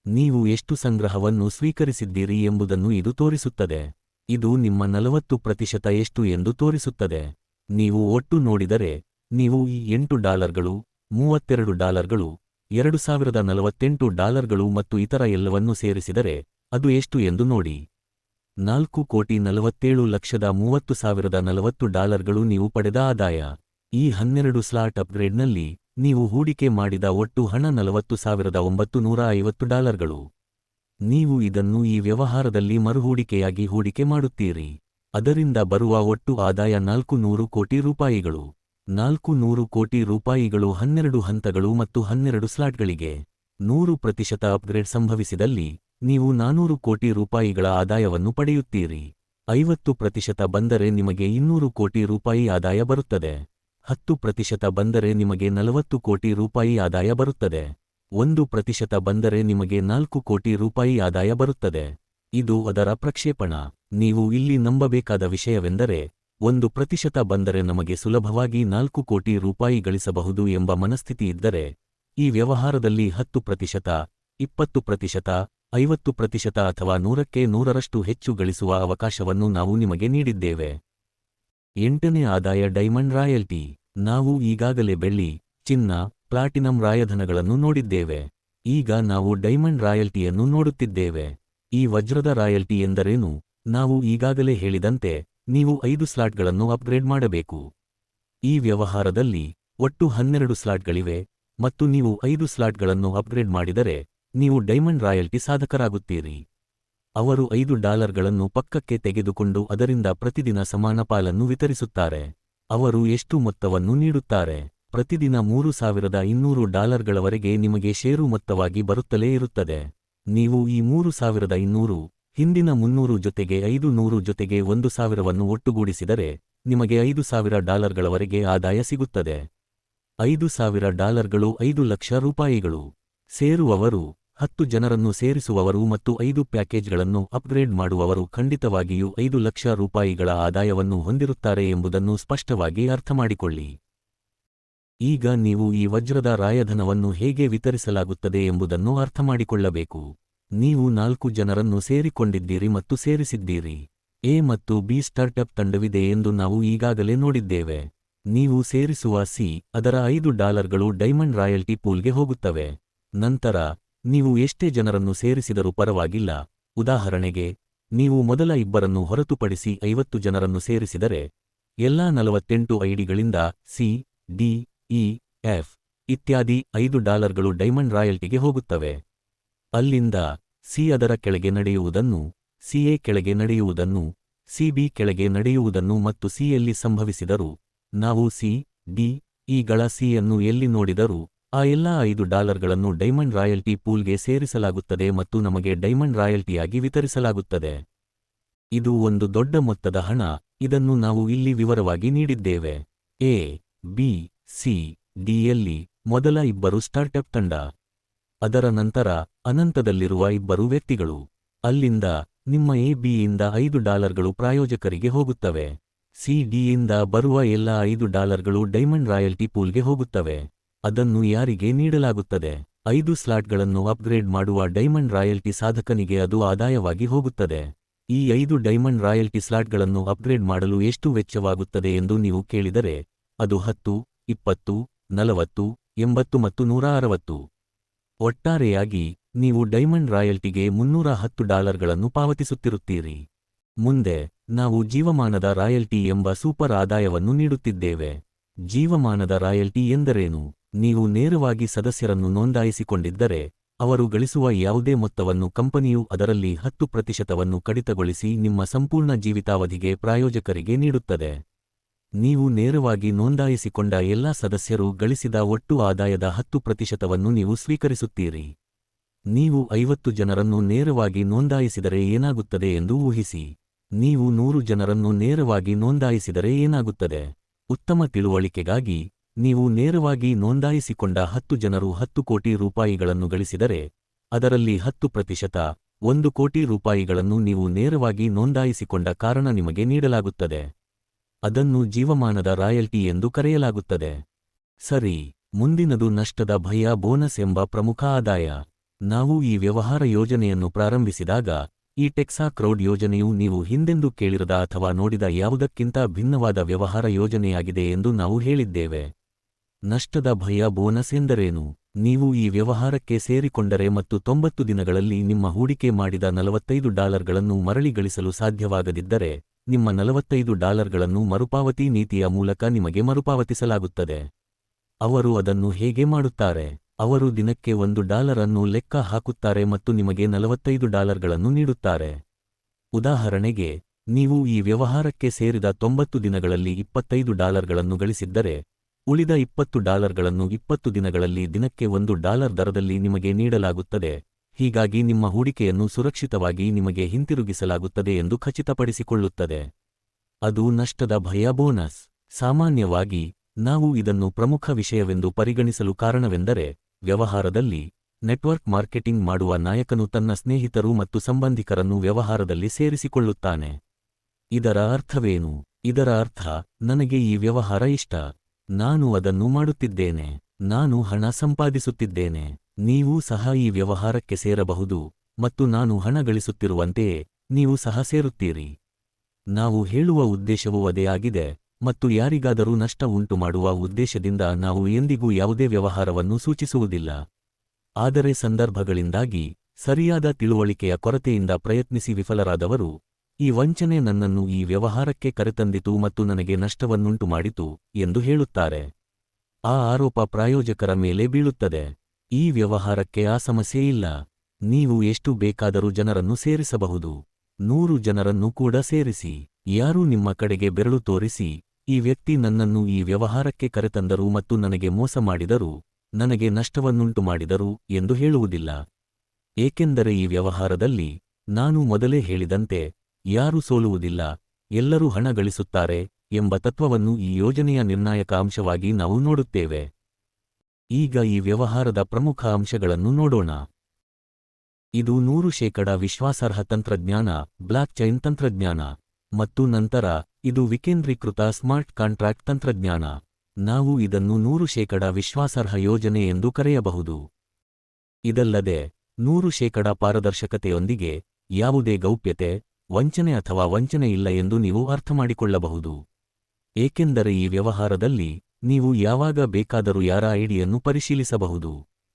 ನೀವು ಎಷ್ಟು ಸಂಗ್ರಹವನ್ನು ಸ್ವೀಕರಿಸಿದ್ದೀರಿ ಎಂಬುದನ್ನು ಇದು ತೋರಿಸುತ್ತದೆ. ಇದು ನಿಮ್ಮ 40% ಎಷ್ಟು ಎಂದು ತೋರಿಸುತ್ತದೆ. ನೀವು ಒಟ್ಟು ನೋಡಿದರೆ ನೀವು ಈ $8, $32, $2048 ಮತ್ತು ಇತರ ಎಲ್ಲವನ್ನೂ ಸೇರಿಸಿದರೆ ಅದು ಎಷ್ಟು ಎಂದು ನೋಡಿ. $4,47,30,040 ನೀವು ಪಡೆದ ಆದಾಯ. ಈ 12 ಸ್ಲಾಟ್ ಅಪ್ಗ್ರೇಡ್ನಲ್ಲಿ ನೀವು ಹೂಡಿಕೆ ಮಾಡಿದ ಒಟ್ಟು ಹಣ $40,950. ನೀವು ಇದನ್ನು ಈ ವ್ಯವಹಾರದಲ್ಲಿ ಮರುಹೂಡಿಕೆಯಾಗಿ ಹೂಡಿಕೆ ಮಾಡುತ್ತೀರಿ. ಅದರಿಂದ ಬರುವ ಒಟ್ಟು ಆದಾಯ $400 ಕೋಟಿ. 400 ಕೋಟಿ ರೂಪಾಯಿಗಳು 12 ಹಂತಗಳು ಮತ್ತು 12 ಸ್ಲಾಟ್ಗಳಿಗೆ. 100% ಅಪ್ಗ್ರೇಡ್ ಸಂಭವಿಸಿದಲ್ಲಿ ನೀವು $400 ಕೋಟಿ ರೂಪಾಯಿಗಳ ಆದಾಯವನ್ನು ಪಡೆಯುತ್ತೀರಿ. 50% ಬಂದರೆ ನಿಮಗೆ $200 ಕೋಟಿ ರೂಪಾಯಿ ಆದಾಯ ಬರುತ್ತದೆ. 10% ಬಂದರೆ ನಿಮಗೆ $40 ಕೋಟಿ ರೂಪಾಯಿ ಆದಾಯ ಬರುತ್ತದೆ. 1% ಬಂದರೆ ನಿಮಗೆ $4 ಕೋಟಿ ರೂಪಾಯಿ ಆದಾಯ ಬರುತ್ತದೆ. ಇದು ಅದರ ಪ್ರಕ್ಷೇಪಣ. ನೀವು ಇಲ್ಲಿ ನಂಬಬೇಕಾದ ವಿಷಯವೆಂದರೆ 1% ಬಂದರೆ ನಮಗೆ ಸುಲಭವಾಗಿ $4 ಕೋಟಿ ರೂಪಾಯಿ ಗಳಿಸಬಹುದು ಎಂಬ ಮನಸ್ಥಿತಿ ಇದ್ದರೆ, ಈ ವ್ಯವಹಾರದಲ್ಲಿ 10%, 20%, 50% ಅಥವಾ 100ಕ್ಕೆ 100ರಷ್ಟು ಹೆಚ್ಚು ಗಳಿಸುವ ಅವಕಾಶವನ್ನು ನಾವು ನಿಮಗೆ ನೀಡಿದ್ದೇವೆ. 8ನೇ ಆದಾಯ ಡೈಮಂಡ್ ರಾಯಲ್ಟಿ. ನಾವು ಈಗಾಗಲೇ ಬೆಳ್ಳಿ, ಚಿನ್ನ, ಪ್ಲಾಟಿನಂ ರಾಯಧನಗಳನ್ನು ನೋಡಿದ್ದೇವೆ. ಈಗ ನಾವು ಡೈಮಂಡ್ ರಾಯಲ್ಟಿಯನ್ನು ನೋಡುತ್ತಿದ್ದೇವೆ. ಈ ವಜ್ರದ ರಾಯಲ್ಟಿ ಎಂದರೇನು? ನಾವು ಈಗಾಗಲೇ ಹೇಳಿದಂತೆ ನೀವು 5 ಸ್ಲಾಟ್ಗಳನ್ನು ಅಪ್ಗ್ರೇಡ್ ಮಾಡಬೇಕು. ಈ ವ್ಯವಹಾರದಲ್ಲಿ ಒಟ್ಟು 12 ಸ್ಲಾಟ್ಗಳಿವೆ ಮತ್ತು ನೀವು 5 ಸ್ಲಾಟ್ಗಳನ್ನು ಅಪ್ಗ್ರೇಡ್ ಮಾಡಿದರೆ ನೀವು ಡೈಮಂಡ್ ರಾಯಲ್ಟಿ ಸಾಧಕರಾಗುತ್ತೀರಿ. ಅವರು $5ಗಳನ್ನು ಪಕ್ಕಕ್ಕೆ ತೆಗೆದುಕೊಂಡು ಅದರಿಂದ ಪ್ರತಿದಿನ ಸಮಾನ ಪಾಲನ್ನು ವಿತರಿಸುತ್ತಾರೆ. ಅವರು ಎಷ್ಟು ಮೊತ್ತವನ್ನು ನೀಡುತ್ತಾರೆ? ಪ್ರತಿದಿನ $3,200 ನಿಮಗೆ ಷೇರು ಮೊತ್ತವಾಗಿ ಬರುತ್ತಲೇ ಇರುತ್ತದೆ. ನೀವು ಈ 3,200 ಹಿಂದಿನ 300 ಜೊತೆಗೆ 500 ಜೊತೆಗೆ 1,000ವನ್ನು ಒಟ್ಟುಗೂಡಿಸಿದರೆ ನಿಮಗೆ $5,000 ಆದಾಯ ಸಿಗುತ್ತದೆ. $5,000 5 ಲಕ್ಷ ರೂಪಾಯಿಗಳು. ಸೇರುವವರು 10 ಜನರನ್ನು ಸೇರಿಸುವವರು ಮತ್ತು 5 ಪ್ಯಾಕೇಜ್ಗಳನ್ನು ಅಪ್ಗ್ರೇಡ್ ಮಾಡುವವರು ಖಂಡಿತವಾಗಿಯೂ 5 ಲಕ್ಷ ರೂಪಾಯಿಗಳ ಆದಾಯವನ್ನು ಹೊಂದಿರುತ್ತಾರೆ ಎಂಬುದನ್ನು ಸ್ಪಷ್ಟವಾಗಿ ಅರ್ಥಮಾಡಿಕೊಳ್ಳಿ. ಈಗ ನೀವು ಈ ವಜ್ರದ ರಾಯಧನವನ್ನು ಹೇಗೆ ವಿತರಿಸಲಾಗುತ್ತದೆ ಎಂಬುದನ್ನು ಅರ್ಥಮಾಡಿಕೊಳ್ಳಬೇಕು. ನೀವು 4 ಜನರನ್ನು ಸೇರಿಕೊಂಡಿದ್ದೀರಿ ಮತ್ತು ಸೇರಿಸಿದ್ದೀರಿ. ಎ ಮತ್ತು ಬಿ ಸ್ಟಾರ್ಟಪ್ ತಂಡವಿದೆ ಎಂದು ನಾವು ಈಗಾಗಲೇ ನೋಡಿದ್ದೇವೆ. ನೀವು ಸೇರಿಸುವ ಸಿ ಅದರ $5 ಡೈಮಂಡ್ ರಾಯಲ್ಟಿ ಪೂಲ್ಗೆ ಹೋಗುತ್ತವೆ. ನಂತರ ನೀವು ಎಷ್ಟೇ ಜನರನ್ನು ಸೇರಿಸಿದರೂ ಪರವಾಗಿಲ್ಲ. ಉದಾಹರಣೆಗೆ, ನೀವು ಮೊದಲ ಇಬ್ಬರನ್ನು ಹೊರತುಪಡಿಸಿ 50 ಜನರನ್ನು ಸೇರಿಸಿದರೆ, ಎಲ್ಲಾ 48 ಐಡಿಗಳಿಂದ ಸಿ, ಡಿ, ಇ, ಎಫ್ ಇತ್ಯಾದಿ $5 ಡೈಮಂಡ್ ರಾಯಲ್ಟಿಗೆ ಹೋಗುತ್ತವೆ. ಅಲ್ಲಿಂದ ಸಿ ಅದರ ಕೆಳಗೆ ನಡೆಯುವುದನ್ನು, ಸಿಎ ಕೆಳಗೆ ನಡೆಯುವುದನ್ನು, ಸಿಬಿ ಕೆಳಗೆ ನಡೆಯುವುದನ್ನು ಮತ್ತು ಸಿಯಲ್ಲಿ ಸಂಭವಿಸಿದರು, ನಾವು ಸಿ, ಡಿ, ಇಗಳ ಸಿಯನ್ನು ಎಲ್ಲಿ ನೋಡಿದರೂ ಆ ಎಲ್ಲಾ $5ಗಳನ್ನು ಡೈಮಂಡ್ ರಾಯಲ್ಟಿ ಪೂಲ್ಗೆ ಸೇರಿಸಲಾಗುತ್ತದೆ ಮತ್ತು ನಮಗೆ ಡೈಮಂಡ್ ರಾಯಲ್ಟಿಯಾಗಿ ವಿತರಿಸಲಾಗುತ್ತದೆ. ಇದು ಒಂದು ದೊಡ್ಡ ಮೊತ್ತದ ಹಣ. ಇದನ್ನು ನಾವು ಇಲ್ಲಿ ವಿವರವಾಗಿ ನೀಡಿದ್ದೇವೆ. ಎ, ಬಿ, ಸಿ, ಡಿಯಲ್ಲಿ ಮೊದಲ ಇಬ್ಬರು ಸ್ಟಾರ್ಟಪ್ ತಂಡ. ಅದರ ನಂತರ ಅನಂತದಲ್ಲಿರುವ ಇಬ್ಬರು ವ್ಯಕ್ತಿಗಳು. ಅಲ್ಲಿಂದ ನಿಮ್ಮ ಎ ಬಿಯಿಂದ $5 ಪ್ರಾಯೋಜಕರಿಗೆ ಹೋಗುತ್ತವೆ. ಸಿ ಡಿಯಿಂದ ಬರುವ ಎಲ್ಲ $5 ಡೈಮಂಡ್ ರಾಯಲ್ಟಿ ಪೂಲ್ಗೆ ಹೋಗುತ್ತವೆ. ಅದನ್ನು ಯಾರಿಗೆ ನೀಡಲಾಗುತ್ತದೆ? 5 ಸ್ಲಾಟ್ಗಳನ್ನು ಅಪ್ಗ್ರೇಡ್ ಮಾಡುವ ಡೈಮಂಡ್ ರಾಯಲ್ಟಿ ಸಾಧಕನಿಗೆ ಅದು ಆದಾಯವಾಗಿ ಹೋಗುತ್ತದೆ. ಈ 5 ಡೈಮಂಡ್ ರಾಯಲ್ಟಿ ಸ್ಲಾಟ್ಗಳನ್ನು ಅಪ್ಗ್ರೇಡ್ ಮಾಡಲು ಎಷ್ಟು ವೆಚ್ಚವಾಗುತ್ತದೆ ಎಂದು ನೀವು ಕೇಳಿದರೆ, ಅದು 10, 20, 40, 80 ಮತ್ತು 160. ಒಟ್ಟಾರೆಯಾಗಿ ನೀವು ಡೈಮಂಡ್ ರಾಯಲ್ಟಿಗೆ $310ಗಳನ್ನು ಪಾವತಿಸುತ್ತಿರುತ್ತೀರಿ. ಮುಂದೆ ನಾವು ಜೀವಮಾನದ ರಾಯಲ್ಟಿ ಎಂಬ ಸೂಪರ್ ಆದಾಯವನ್ನು ನೀಡುತ್ತಿದ್ದೇವೆ. ಜೀವಮಾನದ ರಾಯಲ್ಟಿ ಎಂದರೇನು? ನೀವು ನೇರವಾಗಿ ಸದಸ್ಯರನ್ನು ನೋಂದಾಯಿಸಿಕೊಂಡಿದ್ದರೆ, ಅವರು ಗಳಿಸುವ ಯಾವುದೇ ಮೊತ್ತವನ್ನು ಕಂಪನಿಯು ಅದರಲ್ಲಿ 10% ಕಡಿತಗೊಳಿಸಿ ನಿಮ್ಮ ಸಂಪೂರ್ಣ ಜೀವಿತಾವಧಿಗೆ ಪ್ರಾಯೋಜಕರಿಗೆ ನೀಡುತ್ತದೆ. ನೀವು ನೇರವಾಗಿ ನೋಂದಾಯಿಸಿಕೊಂಡ ಎಲ್ಲಾ ಸದಸ್ಯರು ಗಳಿಸಿದ ಒಟ್ಟು ಆದಾಯದ 10%ವನ್ನು ನೀವು ಸ್ವೀಕರಿಸುತ್ತೀರಿ. ನೀವು 50 ಜನರನ್ನು ನೇರವಾಗಿ ನೋಂದಾಯಿಸಿದರೆ ಏನಾಗುತ್ತದೆ ಎಂದು ಊಹಿಸಿ. ನೀವು 100 ಜನರನ್ನು ನೇರವಾಗಿ ನೋಂದಾಯಿಸಿದರೆ ಏನಾಗುತ್ತದೆ? ಉತ್ತಮ ತಿಳುವಳಿಕೆಗಾಗಿ, ನೀವು ನೇರವಾಗಿ ನೋಂದಾಯಿಸಿಕೊಂಡ 10 ಜನರು 10 ಕೋಟಿ ರೂಪಾಯಿಗಳನ್ನು ಗಳಿಸಿದರೆ, ಅದರಲ್ಲಿ 10%, 1 ಕೋಟಿ ರೂಪಾಯಿಗಳನ್ನು ನೀವು ನೇರವಾಗಿ ನೋಂದಾಯಿಸಿಕೊಂಡ ಕಾರಣ ನಿಮಗೆ ನೀಡಲಾಗುತ್ತದೆ. ಅದನ್ನು ಜೀವಮಾನದ ರಾಯಲ್ಟಿ ಎಂದು ಕರೆಯಲಾಗುತ್ತದೆ. ಸರಿ, ಮುಂದಿನದು ನಷ್ಟದ ಭಯ ಬೋನಸ್ ಎಂಬ ಪ್ರಮುಖ ಆದಾಯ. ನಾವು ಈ ವ್ಯವಹಾರ ಯೋಜನೆಯನ್ನು ಪ್ರಾರಂಭಿಸಿದಾಗ, ಈ ಟೆಕ್ಸಾ ಕ್ರೌಡ್ ಯೋಜನೆಯು ನೀವು ಹಿಂದೆಂದೂ ಕೇಳಿರದ ಅಥವಾ ನೋಡಿದ ಯಾವುದಕ್ಕಿಂತ ಭಿನ್ನವಾದ ವ್ಯವಹಾರ ಯೋಜನೆಯಾಗಿದೆ ಎಂದು ನಾವು ಹೇಳಿದ್ದೇವೆ. ನಷ್ಟದ ಭಯ ಬೋನಸ್ ಎಂದರೇನು? ನೀವು ಈ ವ್ಯವಹಾರಕ್ಕೆ ಸೇರಿಕೊಂಡರೆ ಮತ್ತು 90 ದಿನಗಳಲ್ಲಿ ನಿಮ್ಮ ಹೂಡಿಕೆ ಮಾಡಿದ $45ಗಳನ್ನು ಮರಳಿ ಗಳಿಸಲು ಸಾಧ್ಯವಾಗದಿದ್ದರೆ, ನಿಮ್ಮ $45ಗಳನ್ನು ಮರುಪಾವತಿ ನೀತಿಯ ಮೂಲಕ ನಿಮಗೆ ಮರುಪಾವತಿಸಲಾಗುತ್ತದೆ. ಅವರು ಅದನ್ನು ಹೇಗೆ ಮಾಡುತ್ತಾರೆ? ಅವರು ದಿನಕ್ಕೆ $1 ಅನ್ನು ಲೆಕ್ಕ ಹಾಕುತ್ತಾರೆ ಮತ್ತು ನಿಮಗೆ $45ಗಳನ್ನು ನೀಡುತ್ತಾರೆ. ಉದಾಹರಣೆಗೆ, ನೀವು ಈ ವ್ಯವಹಾರಕ್ಕೆ ಸೇರಿದ 90 ದಿನಗಳಲ್ಲಿ $25ಗಳನ್ನು ಗಳಿಸಿದ್ದರೆ, ಉಳಿದ $20ಗಳನ್ನು 20 ದಿನಗಳಲ್ಲಿ ದಿನಕ್ಕೆ $1 ದರದಲ್ಲಿ ನಿಮಗೆ ನೀಡಲಾಗುತ್ತದೆ. ಹೀಗಾಗಿ ನಿಮ್ಮ ಹೂಡಿಕೆಯನ್ನು ಸುರಕ್ಷಿತವಾಗಿ ನಿಮಗೆ ಹಿಂತಿರುಗಿಸಲಾಗುತ್ತದೆ ಎಂದು ಖಚಿತಪಡಿಸಿಕೊಳ್ಳುತ್ತದೆ. ಅದು ನಷ್ಟದ ಭಯ ಬೋನಸ್. ಸಾಮಾನ್ಯವಾಗಿ, ನಾವು ಇದನ್ನು ಪ್ರಮುಖ ವಿಷಯವೆಂದು ಪರಿಗಣಿಸಲು ಕಾರಣವೆಂದರೆ, ವ್ಯವಹಾರದಲ್ಲಿ ನೆಟ್ವರ್ಕ್ ಮಾರ್ಕೆಟಿಂಗ್ ಮಾಡುವ ನಾಯಕನು ತನ್ನ ಸ್ನೇಹಿತರು ಮತ್ತು ಸಂಬಂಧಿಕರನ್ನು ವ್ಯವಹಾರದಲ್ಲಿ ಸೇರಿಸಿಕೊಳ್ಳುತ್ತಾನೆ. ಇದರ ಅರ್ಥವೇನು? ಇದರ ಅರ್ಥ, ನನಗೆ ಈ ವ್ಯವಹಾರ ಇಷ್ಟ. ನಾನು ಅದನ್ನು ಮಾಡುತ್ತಿದ್ದೇನೆ. ನಾನು ಹಣ ಸಂಪಾದಿಸುತ್ತಿದ್ದೇನೆ. ನೀವೂ ಸಹ ಈ ವ್ಯವಹಾರಕ್ಕೆ ಸೇರಬಹುದು ಮತ್ತು ನಾನು ಹಣ ಗಳಿಸುತ್ತಿರುವಂತೆಯೇ ನೀವು ಸಹ ಸೇರುತ್ತೀರಿ. ನಾವು ಹೇಳುವ ಉದ್ದೇಶವೂ ಅದೇ ಆಗಿದೆ ಮತ್ತು ಯಾರಿಗಾದರೂ ನಷ್ಟ ಉಂಟುಮಾಡುವ ಉದ್ದೇಶದಿಂದ ನಾವು ಎಂದಿಗೂ ಯಾವುದೇ ವ್ಯವಹಾರವನ್ನು ಸೂಚಿಸುವುದಿಲ್ಲ. ಆದರೆ ಸಂದರ್ಭಗಳಿಂದಾಗಿ, ಸರಿಯಾದ ತಿಳುವಳಿಕೆಯ ಕೊರತೆಯಿಂದ ಪ್ರಯತ್ನಿಸಿ ವಿಫಲರಾದವರು, ಈ ವಂಚನೆ ನನ್ನನ್ನು ಈ ವ್ಯವಹಾರಕ್ಕೆ ಕರೆತಂದಿತು ಮತ್ತು ನನಗೆ ನಷ್ಟವನ್ನುಂಟು ಮಾಡಿತು ಎಂದು ಹೇಳುತ್ತಾರೆ. ಆ ಆರೋಪ ಪ್ರಾಯೋಜಕರ ಮೇಲೆ ಬೀಳುತ್ತದೆ. ಈ ವ್ಯವಹಾರಕ್ಕೆ ಆ ಸಮಸ್ಯೆ ಇಲ್ಲ. ನೀವು ಎಷ್ಟು ಬೇಕಾದರೂ ಜನರನ್ನು ಸೇರಿಸಬಹುದು. 100 ಜನರನ್ನು ಕೂಡ ಸೇರಿಸಿ. ಯಾರೂ ನಿಮ್ಮ ಕಡೆಗೆ ಬೆರಳು ತೋರಿಸಿ, ಈ ವ್ಯಕ್ತಿ ನನ್ನನ್ನು ಈ ವ್ಯವಹಾರಕ್ಕೆ ಕರೆತಂದರು ಮತ್ತು ನನಗೆ ಮೋಸ ಮಾಡಿದರು, ನನಗೆ ನಷ್ಟವನ್ನುಂಟು ಮಾಡಿದರು ಎಂದು ಹೇಳುವುದಿಲ್ಲ. ಏಕೆಂದರೆ ಈ ವ್ಯವಹಾರದಲ್ಲಿ, ನಾನು ಮೊದಲೇ ಹೇಳಿದಂತೆ, ಯಾರೂ ಸೋಲುವುದಿಲ್ಲ, ಎಲ್ಲರೂ ಹಣ ಗಳಿಸುತ್ತಾರೆ ಎಂಬ ತತ್ವವನ್ನು ಈ ಯೋಜನೆಯ ನಿರ್ಣಾಯಕ ಅಂಶವಾಗಿ ನಾವು ನೋಡುತ್ತೇವೆ. ಈಗ ಈ ವ್ಯವಹಾರದ ಪ್ರಮುಖ ಅಂಶಗಳನ್ನು ನೋಡೋಣ. ಇದು 100% ವಿಶ್ವಾಸಾರ್ಹ ತಂತ್ರಜ್ಞಾನ, ಬ್ಲಾಕ್ಚೈನ್ ತಂತ್ರಜ್ಞಾನ. ಮತ್ತು ನಂತರ ಇದು ವಿಕೇಂದ್ರೀಕೃತ ಸ್ಮಾರ್ಟ್ ಕಾಂಟ್ರಾಕ್ಟ್ ತಂತ್ರಜ್ಞಾನ. ನಾವು ಇದನ್ನು 100% ವಿಶ್ವಾಸಾರ್ಹ ಯೋಜನೆ ಎಂದು ಕರೆಯಬಹುದು. ಇದಲ್ಲದೆ 100% ಪಾರದರ್ಶಕತೆಯೊಂದಿಗೆ ಯಾವುದೇ ಗೌಪ್ಯತೆ, ವಂಚನೆ ಅಥವಾ ವಂಚನೆ ಇಲ್ಲ ಎಂದು ನೀವು ಅರ್ಥಮಾಡಿಕೊಳ್ಳಬಹುದು. ಏಕೆಂದರೆ ಈ ವ್ಯವಹಾರದಲ್ಲಿ ನೀವು ಯಾವಾಗ ಬೇಕಾದರೂ ಯಾರ ಐಡಿಯನ್ನು ಪರಿಶೀಲಿಸಬಹುದು.